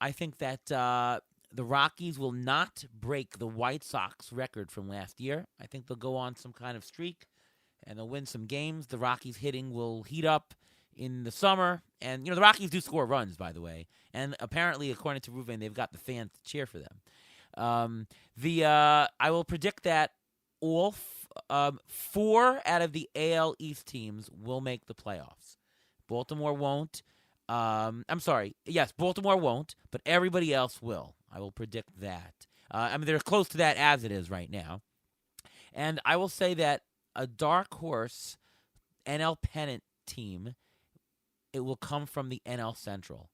I think that the Rockies will not break the White Sox record from last year. I think they'll go on some kind of streak and they'll win some games. The Rockies hitting will heat up in the summer. And, the Rockies do score runs, by the way. And apparently, according to Ruvain, they've got the fans to cheer for them. I will predict that all four out of the AL East teams will make the playoffs. Baltimore won't. I'm sorry. Yes, Baltimore won't, but everybody else will. I will predict that. They're close to that as it is right now. And I will say that a dark horse NL pennant team, it will come from the NL Central.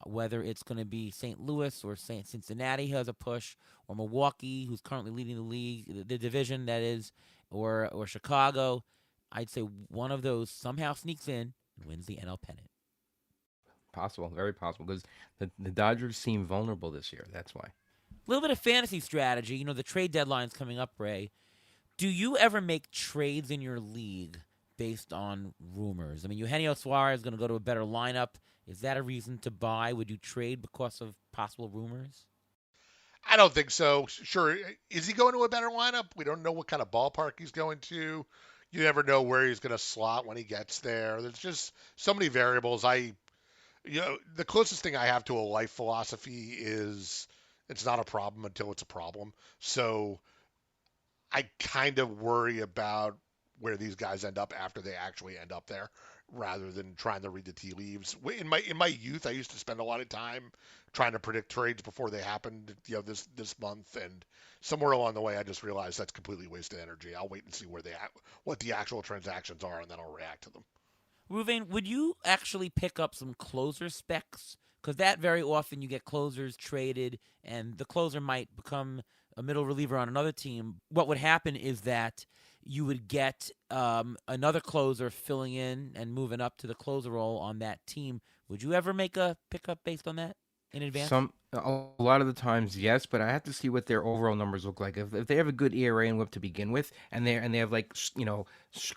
Whether it's going to be St. Louis or Cincinnati who has a push, or Milwaukee, who's currently leading the league, the division that is, or Chicago, I'd say one of those somehow sneaks in and wins the NL pennant. Possible, very possible, because the Dodgers seem vulnerable this year. That's why. A little bit of fantasy strategy. The trade deadline's coming up, Ray. Do you ever make trades in your league based on rumors? I mean, Eugenio Suarez is going to go to a better lineup. Is that a reason to buy? Would you trade because of possible rumors? I don't think so. Sure, is he going to a better lineup? We don't know what kind of ballpark he's going to. You never know where he's going to slot when he gets there. There's just so many variables. The closest thing I have to a life philosophy is it's not a problem until it's a problem. So I kind of worry about where these guys end up after they actually end up there, rather than trying to read the tea leaves. In my youth, I used to spend a lot of time trying to predict trades before they happened. This month, and somewhere along the way, I just realized that's completely wasted energy. I'll wait and see what the actual transactions are, and then I'll react to them. Ruvain, would you actually pick up some closer specs? Because that very often you get closers traded, and the closer might become a middle reliever on another team. What would happen is that you would get another closer filling in and moving up to the closer role on that team. Would you ever make a pickup based on that in advance? A lot of the times, yes, but I have to see what their overall numbers look like. If they have a good ERA and WHIP to begin with, and they have like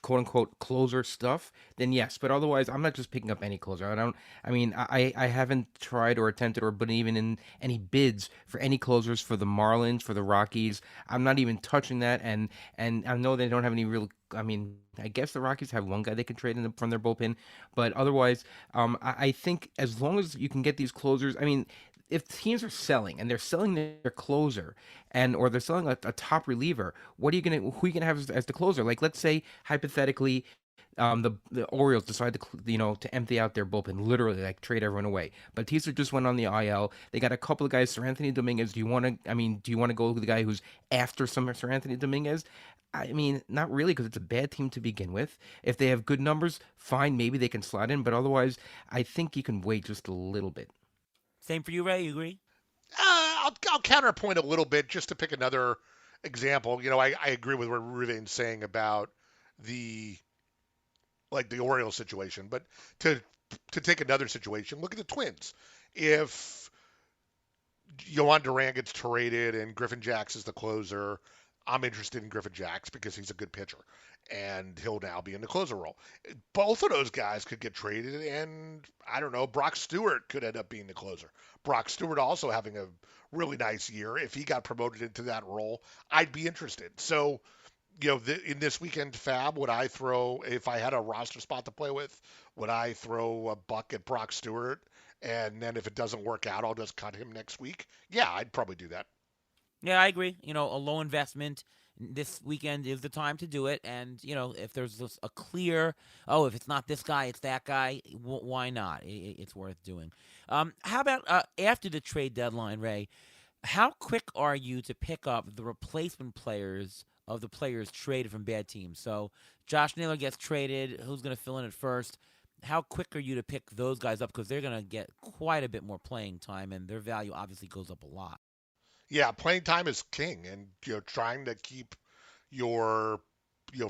quote unquote closer stuff, then yes. But otherwise, I'm not just picking up any closer. I don't. I mean, I haven't tried or attempted or been even in any bids for any closers for the Marlins, for the Rockies. I'm not even touching that, and I know they don't have any real. I mean, I guess the Rockies have one guy they can trade from their bullpen, but otherwise, I think as long as you can get these closers, I mean, if teams are selling and they're selling their closer or they're selling a top reliever, who are you gonna have as the closer? Like, let's say hypothetically, the Orioles decide to empty out their bullpen, literally like trade everyone away. Batista just went on the IL. They got a couple of guys. Sir Anthony Dominguez. Do you want to go with the guy who's after Sir Anthony Dominguez? I mean, not really, because it's a bad team to begin with. If they have good numbers, fine, maybe they can slide in. But otherwise, I think you can wait just a little bit. Same for you, Ray. You agree? I'll counterpoint a little bit just to pick another example. I agree with what Ruvain's saying about the the Orioles situation, but to take another situation, look at the Twins. If Yohan Duran gets traded and Griffin Jax is the closer, I'm interested in Griffin Jax because he's a good pitcher, and he'll now be in the closer role. Both of those guys could get traded, and I don't know, Brock Stewart could end up being the closer. Brock Stewart also having a really nice year. If he got promoted into that role, I'd be interested. So, in this weekend fab, would I throw, if I had a roster spot to play with, would I throw a buck at Brock Stewart? And then if it doesn't work out, I'll just cut him next week. Yeah, I'd probably do that. Yeah, I agree. A low investment, this weekend is the time to do it. And if there's a clear, oh, if it's not this guy, it's that guy. Why not? It's worth doing. How about after the trade deadline, Ray? How quick are you to pick up the replacement players of the players traded from bad teams? So Josh Naylor gets traded. Who's going to fill in at first? How quick are you to pick those guys up, because they're going to get quite a bit more playing time, and their value obviously goes up a lot. Yeah, playing time is king, and trying to keep your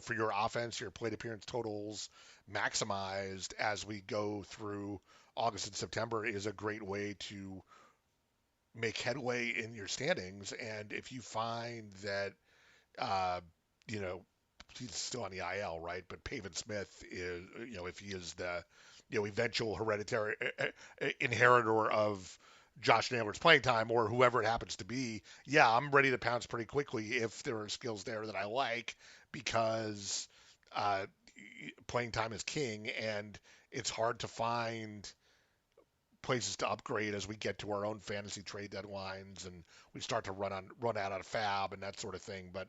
for your offense, your plate appearance totals maximized as we go through August and September is a great way to make headway in your standings. And if you find that uh, you know he's still on the IL, right? But Pavin Smith is, if he is the, eventual hereditary inheritor of Josh Naylor's playing time or whoever it happens to be, yeah, I'm ready to pounce pretty quickly if there are skills there that I like, because uh, playing time is king, and it's hard to find places to upgrade as we get to our own fantasy trade deadlines and we start to run out of fab and that sort of thing. But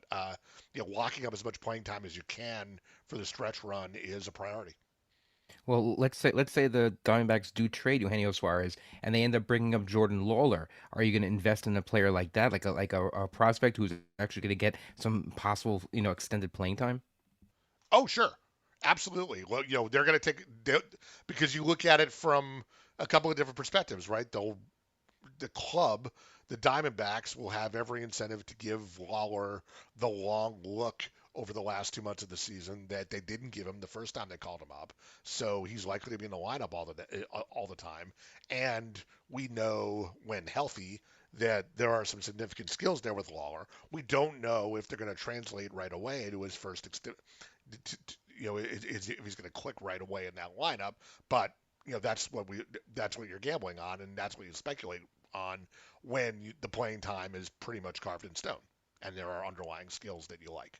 locking up as much playing time as you can for the stretch run is a priority. Well, let's say the Diamondbacks do trade Eugenio Suarez, and they end up bringing up Jordan Lawler. Are you going to invest in a player like that, like a prospect who's actually going to get some possible extended playing time? Oh, sure, absolutely. Well, they're going to because you look at it from a couple of different perspectives, right? The club, the Diamondbacks, will have every incentive to give Lawler the long look over the last 2 months of the season that they didn't give him the first time they called him up. So he's likely to be in the lineup all the time. And we know when healthy that there are some significant skills there with Lawler. We don't know if they're going to translate right away to his first, if he's going to click right away in that lineup. But that's what you're gambling on, and that's what you speculate on when the playing time is pretty much carved in stone, and there are underlying skills that you like.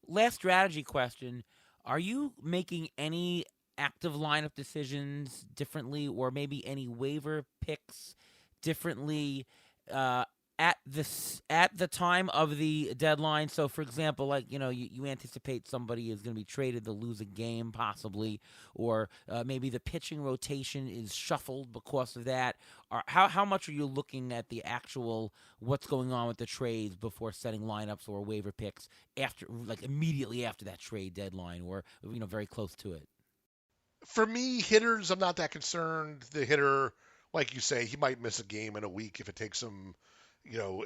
Last strategy question: are you making any active lineup decisions differently, or maybe any waiver picks differently uh, at the time of the deadline? So, for example, like you anticipate somebody is going to be traded to lose a game, possibly, or maybe the pitching rotation is shuffled because of that. Or how much are you looking at the actual what's going on with the trades before setting lineups or waiver picks after, like immediately after that trade deadline, or very close to it? For me, hitters, I'm not that concerned. The hitter, like you say, he might miss a game in a week if it takes him, you know,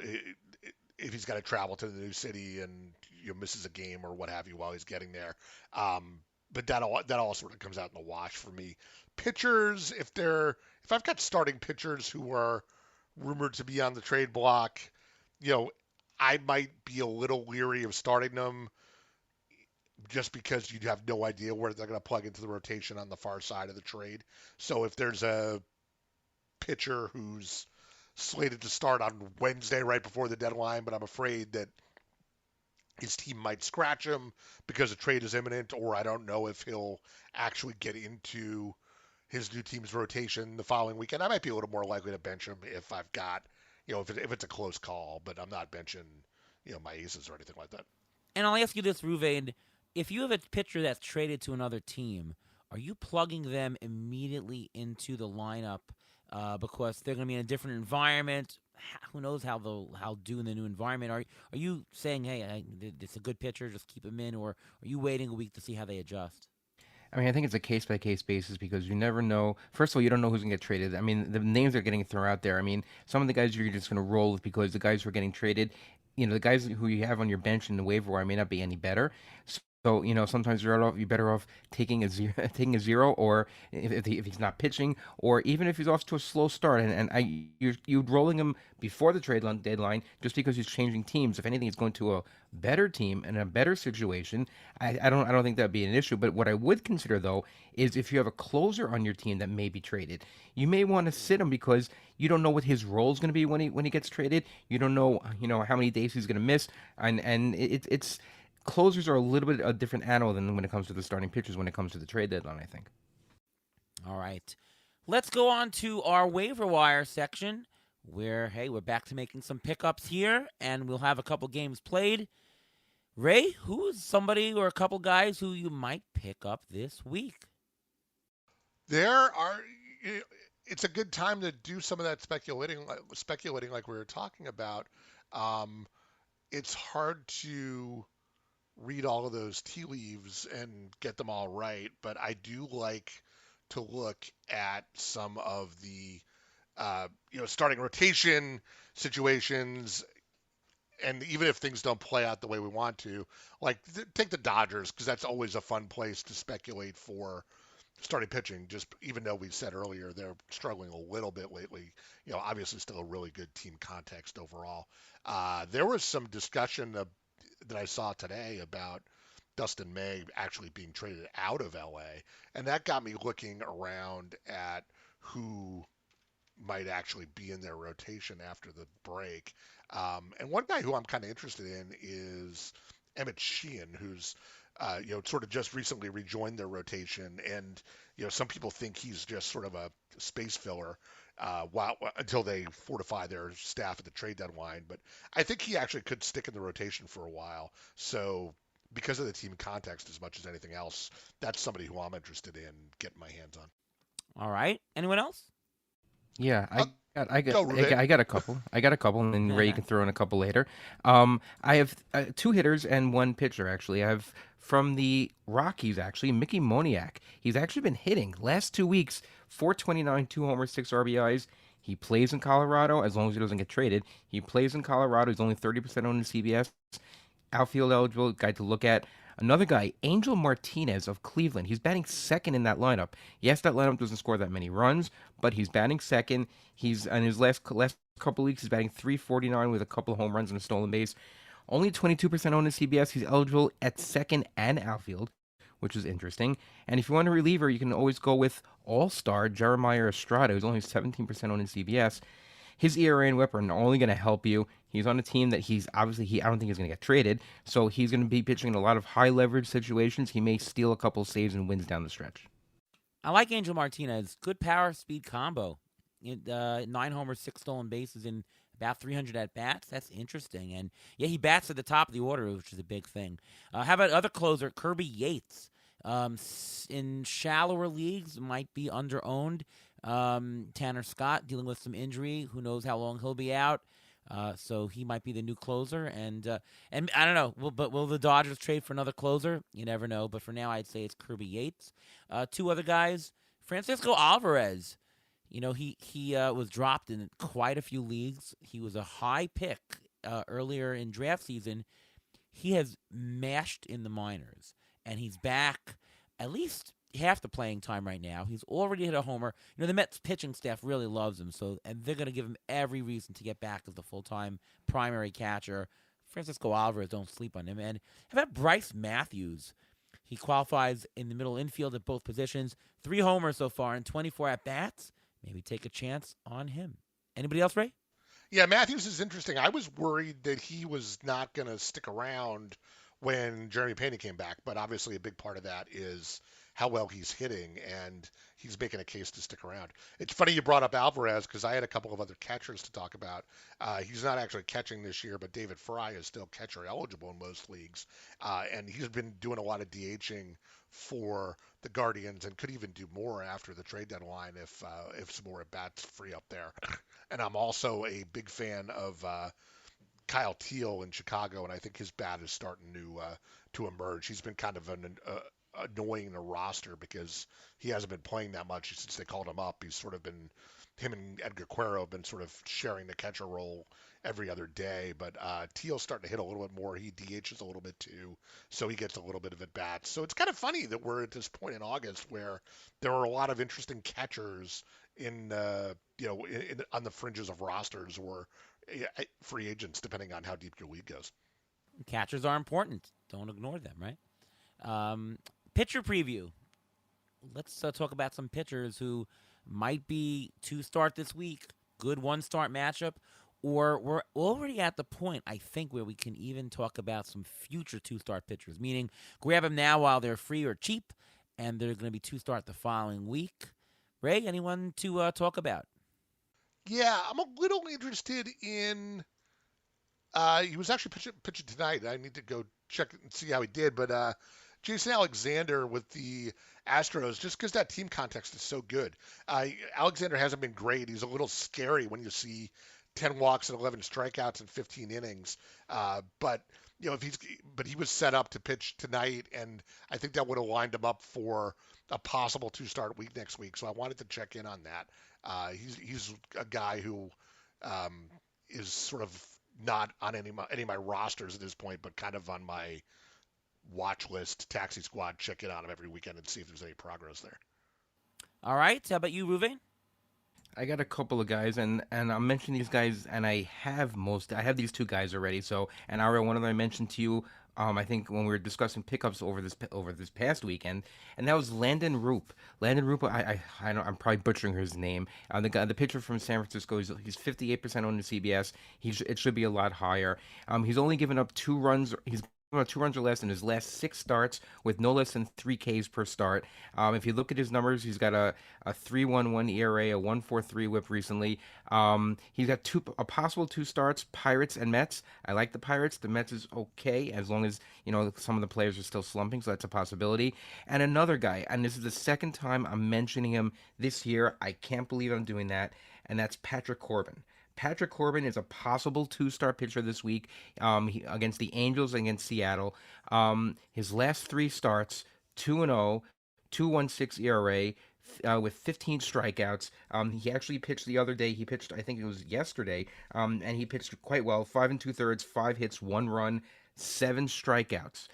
if he's got to travel to the new city and misses a game or what have you while he's getting there. But that all sort of comes out in the wash for me. Pitchers, if I've got starting pitchers who are rumored to be on the trade block, you know, I might be a little leery of starting them just because you have no idea where they're going to plug into the rotation on the far side of the trade. So if there's a pitcher who's slated to start on Wednesday right before the deadline, but I'm afraid that his team might scratch him because the trade is imminent, or I don't know if he'll actually get into his new team's rotation the following weekend, I might be a little more likely to bench him if I've got, if it's a close call, but I'm not benching, my aces or anything like that. And I'll ask you this, Ruvain. If you have a pitcher that's traded to another team, are you plugging them immediately into the lineup because they're going to be in a different environment? Who knows how they'll do in the new environment? Are you saying, hey, it's a good pitcher, just keep him in, or are you waiting a week to see how they adjust? I mean, I think it's a case by case basis because you never know. First of all, you don't know who's going to get traded. I mean, the names are getting thrown out there. I mean, some of the guys you're just going to roll with because the guys who are getting traded, the guys who you have on your bench in the waiver wire may not be any better. So, sometimes you're better off taking a zero, taking a zero, or if he's not pitching, or even if he's off to a slow start, you're rolling him before the deadline just because he's changing teams. If anything, he's going to a better team and a better situation. I don't think that'd be an issue. But what I would consider though is if you have a closer on your team that may be traded, you may want to sit him because you don't know what his role is going to be when he gets traded. You don't know how many days he's going to miss, and it's closers are a little bit a different animal than when it comes to the starting pitchers when it comes to the trade deadline, I think. All right. Let's go on to our waiver wire section where, hey, we're back to making some pickups here, and we'll have a couple games played. Ray, who's somebody or a couple guys who you might pick up this week? There are. It's a good time to do some of that speculating like we were talking about. Um, it's hard to read all of those tea leaves and get them all right, but I do like to look at some of the starting rotation situations, and even if things don't play out the way we want to, like take the Dodgers because that's always a fun place to speculate for starting pitching. Just even though we said earlier they're struggling a little bit lately, obviously still a really good team context overall. There was some discussion that I saw today about Dustin May actually being traded out of LA, and that got me looking around at who might actually be in their rotation after the break. And one guy who I'm kind of interested in is Emmett Sheehan, who's sort of just recently rejoined their rotation, and some people think he's just sort of a space filler until they fortify their staff at the trade deadline. But I think he actually could stick in the rotation for a while. So because of the team context as much as anything else, that's somebody who I'm interested in getting my hands on. All right. Anyone else? Yeah, Uh, Go, Ruben. I got a couple. And then Ray, you can throw in a couple later. I have two hitters and one pitcher actually. I have from the Rockies actually, Mickey Moniak. He's actually been hitting last 2 weeks, 429, 2 homers, 6 RBIs. He plays in Colorado as long as he doesn't get traded. He plays in Colorado. He's only 30% owned in CBS. Outfield eligible guy to look at. Another guy, Angel Martinez of Cleveland. He's batting second in that lineup. Yes, that lineup doesn't score that many runs, but he's batting second. He's in his last couple weeks, he's batting 349 with a couple of home runs and a stolen base. Only 22% owned in CBS. He's eligible at second and outfield, which is interesting. And if you want a reliever, you can always go with All-Star Jeremiah Estrada, who's only 17% owned in CBS. His ERA and WHIP are only going to help you. He's on a team that he's obviously I don't think he's going to get traded, so he's going to be pitching in a lot of high leverage situations. He may steal a couple saves and wins down the stretch. I like Angel Martinez. Good power speed combo. 9 homers, 6 stolen bases in about 300 at bats. That's interesting. And yeah, he bats at the top of the order, which is a big thing. How about other closer, Kirby Yates? In shallower leagues, might be under-owned. Tanner Scott dealing with some injury. Who knows how long he'll be out? So he might be the new closer. And I don't know. Will the Dodgers trade for another closer? You never know. But for now, I'd say it's Kirby Yates. Two other guys, Francisco Alvarez. He was dropped in quite a few leagues. He was a high pick earlier in draft season. He has mashed in the minors, and he's back at least half the playing time right now. He's already hit a homer. The Mets pitching staff really loves him, and they're going to give him every reason to get back as the full-time primary catcher. Francisco Alvarez, don't sleep on him. And how about Bryce Matthews? He qualifies in the middle infield at both positions. 3 homers so far and 24 at-bats. Maybe take a chance on him. Anybody else, Ray? Yeah, Matthews is interesting. I was worried that he was not going to stick around when Jeremy Pena came back, but obviously a big part of that is how well he's hitting, and he's making a case to stick around. It's funny you brought up Alvarez because I had a couple of other catchers to talk about. He's not actually catching this year, but David Fry is still catcher eligible in most leagues, and he's been doing a lot of DHing for the Guardians and could even do more after the trade deadline if some more at bats free up there. And I'm also a big fan of Kyle Teal in Chicago, and I think his bat is starting to emerge. He's been kind of annoying in the roster because he hasn't been playing that much since they called him up. He's sort of been him and Edgar Cuero have been sort of sharing the catcher role every other day. But Teal's starting to hit a little bit more. He DHs a little bit too, so he gets a little bit of at bats. So it's kind of funny that we're at this point in August where there are a lot of interesting catchers in on the fringes of rosters or free agents, depending on how deep your league goes. Catchers are important. Don't ignore them, right? Pitcher preview. Let's talk about some pitchers who might be to start this week. Good one-start matchup. Or we're already at the point, I think, where we can even talk about some future two-start pitchers, meaning grab them now while they're free or cheap, and they're going to be two-start the following week. Ray, anyone to talk about? Yeah, I'm a little interested in. He was actually pitching tonight. I need to go check and see how he did. But Jason Alexander with the Astros, just because that team context is so good. Alexander hasn't been great. He's a little scary when you see 10 walks and 11 strikeouts in 15 innings. But if but he was set up to pitch tonight, and I think that would have lined him up for a possible two-start week next week. So I wanted to check in on that. He's a guy who is sort of not on any of my rosters at this point, but kind of on my watch list, taxi squad. Check in on him every weekend and see if there's any progress there. All right. How about you, Ruvain? I got a couple of guys, and I'm mentioning these guys, and I have these two guys already. So, and Ara, one of them I mentioned to you, I think when we were discussing pickups over this past weekend, and that was Landon Roop. Landon Roop, I know I'm probably butchering his name. The pitcher from San Francisco, he's 58% owned in CBS. It should be a lot higher. He's only given up 2 runs. He's given up 2 runs or less in his last 6 starts, with no less than 3 Ks per start. If you look at his numbers, he's got a 3.11 ERA, a 1.43 WHIP recently. He's got a possible 2 starts, Pirates and Mets. I like the Pirates. The Mets is okay as long as some of the players are still slumping, so that's a possibility. And another guy, and this is the second time I'm mentioning him this year. I can't believe I'm doing that, and that's Patrick Corbin. Patrick Corbin is a possible 2-star pitcher this week against the Angels and against Seattle. His last 3 starts, 2-0, 2.16 ERA, with 15 strikeouts. He actually pitched the other day. He pitched, I think it was yesterday, and he pitched quite well. 5 2/3, 5 hits, 1 run, 7 strikeouts.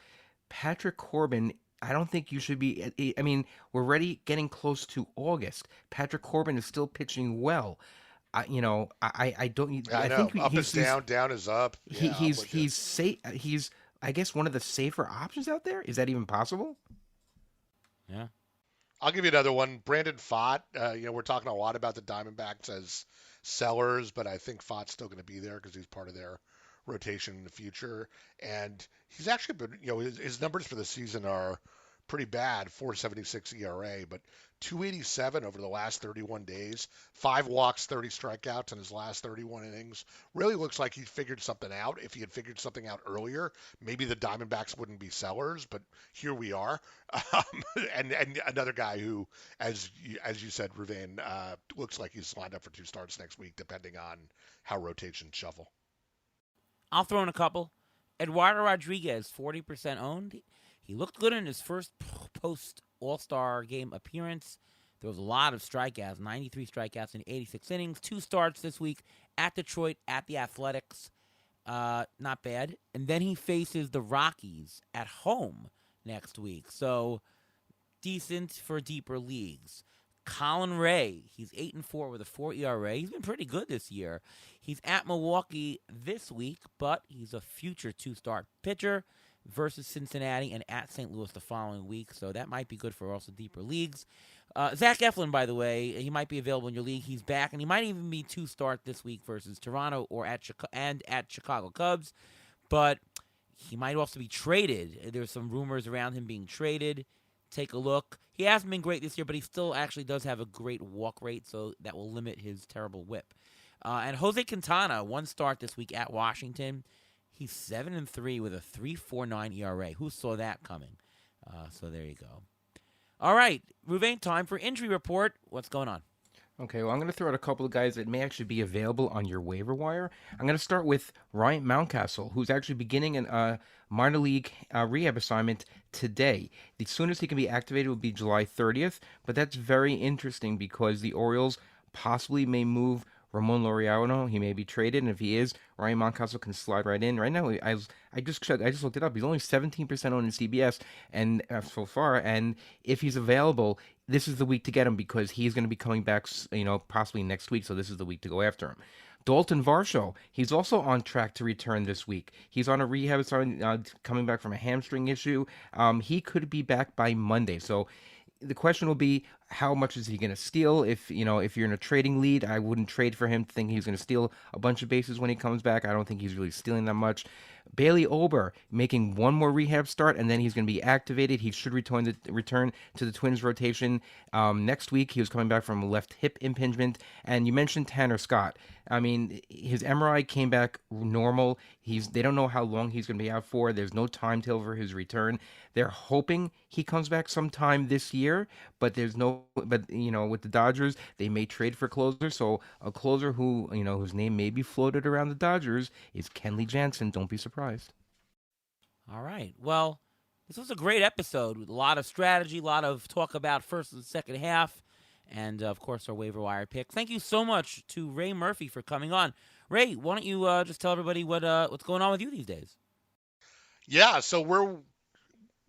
Patrick Corbin, I don't think you should be. I mean, we're already getting close to August. Patrick Corbin is still pitching well. I don't. Yeah, I know. Think Up is down, down is up. Yeah, he's safe. He's, I guess, one of the safer options out there. Is that even possible? Yeah. I'll give you another one. Brandon Pfaadt. We're talking a lot about the Diamondbacks as sellers, but I think Pfaadt's still going to be there because he's part of their rotation in the future. And he's actually been, his numbers for the season are pretty bad, 4.76 ERA, but 2.87 over the last 31 days, 5 walks, 30 strikeouts in his last 31 innings. Really looks like he figured something out. If he had figured something out earlier, maybe the Diamondbacks wouldn't be sellers, but here we are. And another guy who, as you said, Ruvain, looks like he's lined up for 2 starts next week, depending on how rotations shuffle. I'll throw in a couple. Eduardo Rodriguez, 40% owned. He looked good in his first post All-Star game appearance. There was a lot of strikeouts, 93 strikeouts in 86 innings. 2 starts this week at Detroit, at the Athletics. Not bad. And then he faces the Rockies at home next week. So decent for deeper leagues. Colin Ray, he's 8-4 with a 4 ERA. He's been pretty good this year. He's at Milwaukee this week, but he's a future 2-star pitcher versus Cincinnati and at St. Louis the following week. So that might be good for also deeper leagues. Zach Eflin, by the way, he might be available in your league. He's back, and he might even be 2-start this week versus Toronto or at Chicago Cubs. But he might also be traded. There's some rumors around him being traded. Take a look. He hasn't been great this year, but he still actually does have a great walk rate, so that will limit his terrible whip. And Jose Quintana, 1 start this week at Washington. He's 7-3 with a 3.49 ERA. Who saw that coming? So there you go. All right, Ruvain, time for injury report. What's going on? Okay, well, I'm going to throw out a couple of guys that may actually be available on your waiver wire. I'm going to start with Ryan Mountcastle, who's actually beginning a minor league rehab assignment today. The soonest he can be activated will be July 30th, but that's very interesting because the Orioles possibly may move Ramon Laureano. He may be traded, and if he is, Ryan Mountcastle can slide right in. Right now, I just checked. I just looked it up. He's only 17% owned in CBS, and so far. And if he's available, this is the week to get him because he's going to be coming back, possibly next week. So this is the week to go after him. Dalton Varsho, he's also on track to return this week. He's on a rehab assignment, coming back from a hamstring issue. He could be back by Monday. So the question will be, how much is he going to steal? If you're in a trading lead, I wouldn't trade for him thinking he's going to steal a bunch of bases when he comes back. I don't think he's really stealing that much. Bailey Ober making one more rehab start, and then he's going to be activated. He should return to the Twins rotation next week. He was coming back from a left hip impingement. And you mentioned Tanner Scott. I mean, his MRI came back normal. They don't know how long he's going to be out for. There's no timetable for his return. They're hoping he comes back sometime this year, but with the Dodgers, they may trade for closer. So a closer whose name may be floated around the Dodgers is Kenley Jansen. Don't be surprised. All right. Well, this was a great episode with a lot of strategy, a lot of talk about first and second half, and, of course, our waiver wire pick. Thank you so much to Ray Murphy for coming on. Ray, why don't you just tell everybody what's going on with you these days? Yeah, so we're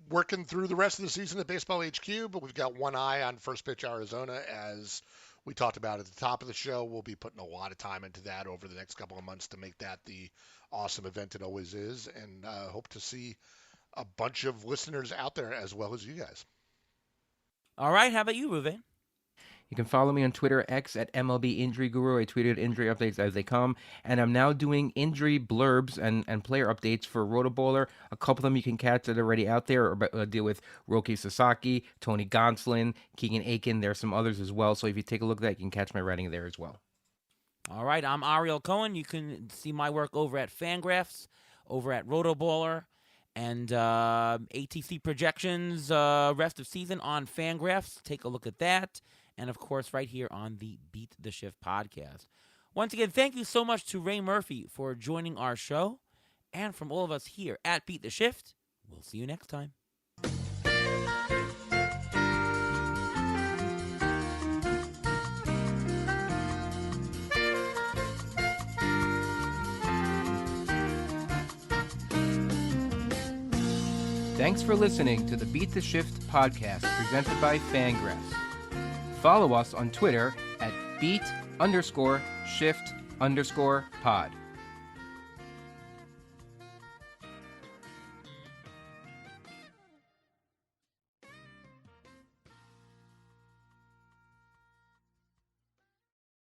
working through the rest of the season at Baseball HQ, but we've got one eye on First Pitch Arizona, as we talked about at the top of the show. We'll be putting a lot of time into that over the next couple of months to make that the awesome event it always is, and hope to see a bunch of listeners out there as well as you guys. All right. How about you, Ruven? You can follow me on Twitter, X, at MLB Injury Guru. I tweeted injury updates as they come. And I'm now doing injury blurbs and player updates for Rotoballer. A couple of them you can catch that are already out there, or deal with Roki Sasaki, Tony Gonsolin, Keegan Aiken. There are some others as well. So if you take a look at that, you can catch my writing there as well. All right. I'm Ariel Cohen. You can see my work over at Fangraphs, over at Rotoballer, and ATC projections rest of season on Fangraphs. Take a look at that. And, of course, right here on the Beat the Shift podcast. Once again, thank you so much to Ray Murphy for joining our show. And from all of us here at Beat the Shift, we'll see you next time. Thanks for listening to the Beat the Shift podcast presented by Fangraphs. Follow us on Twitter at beat_shift_pod.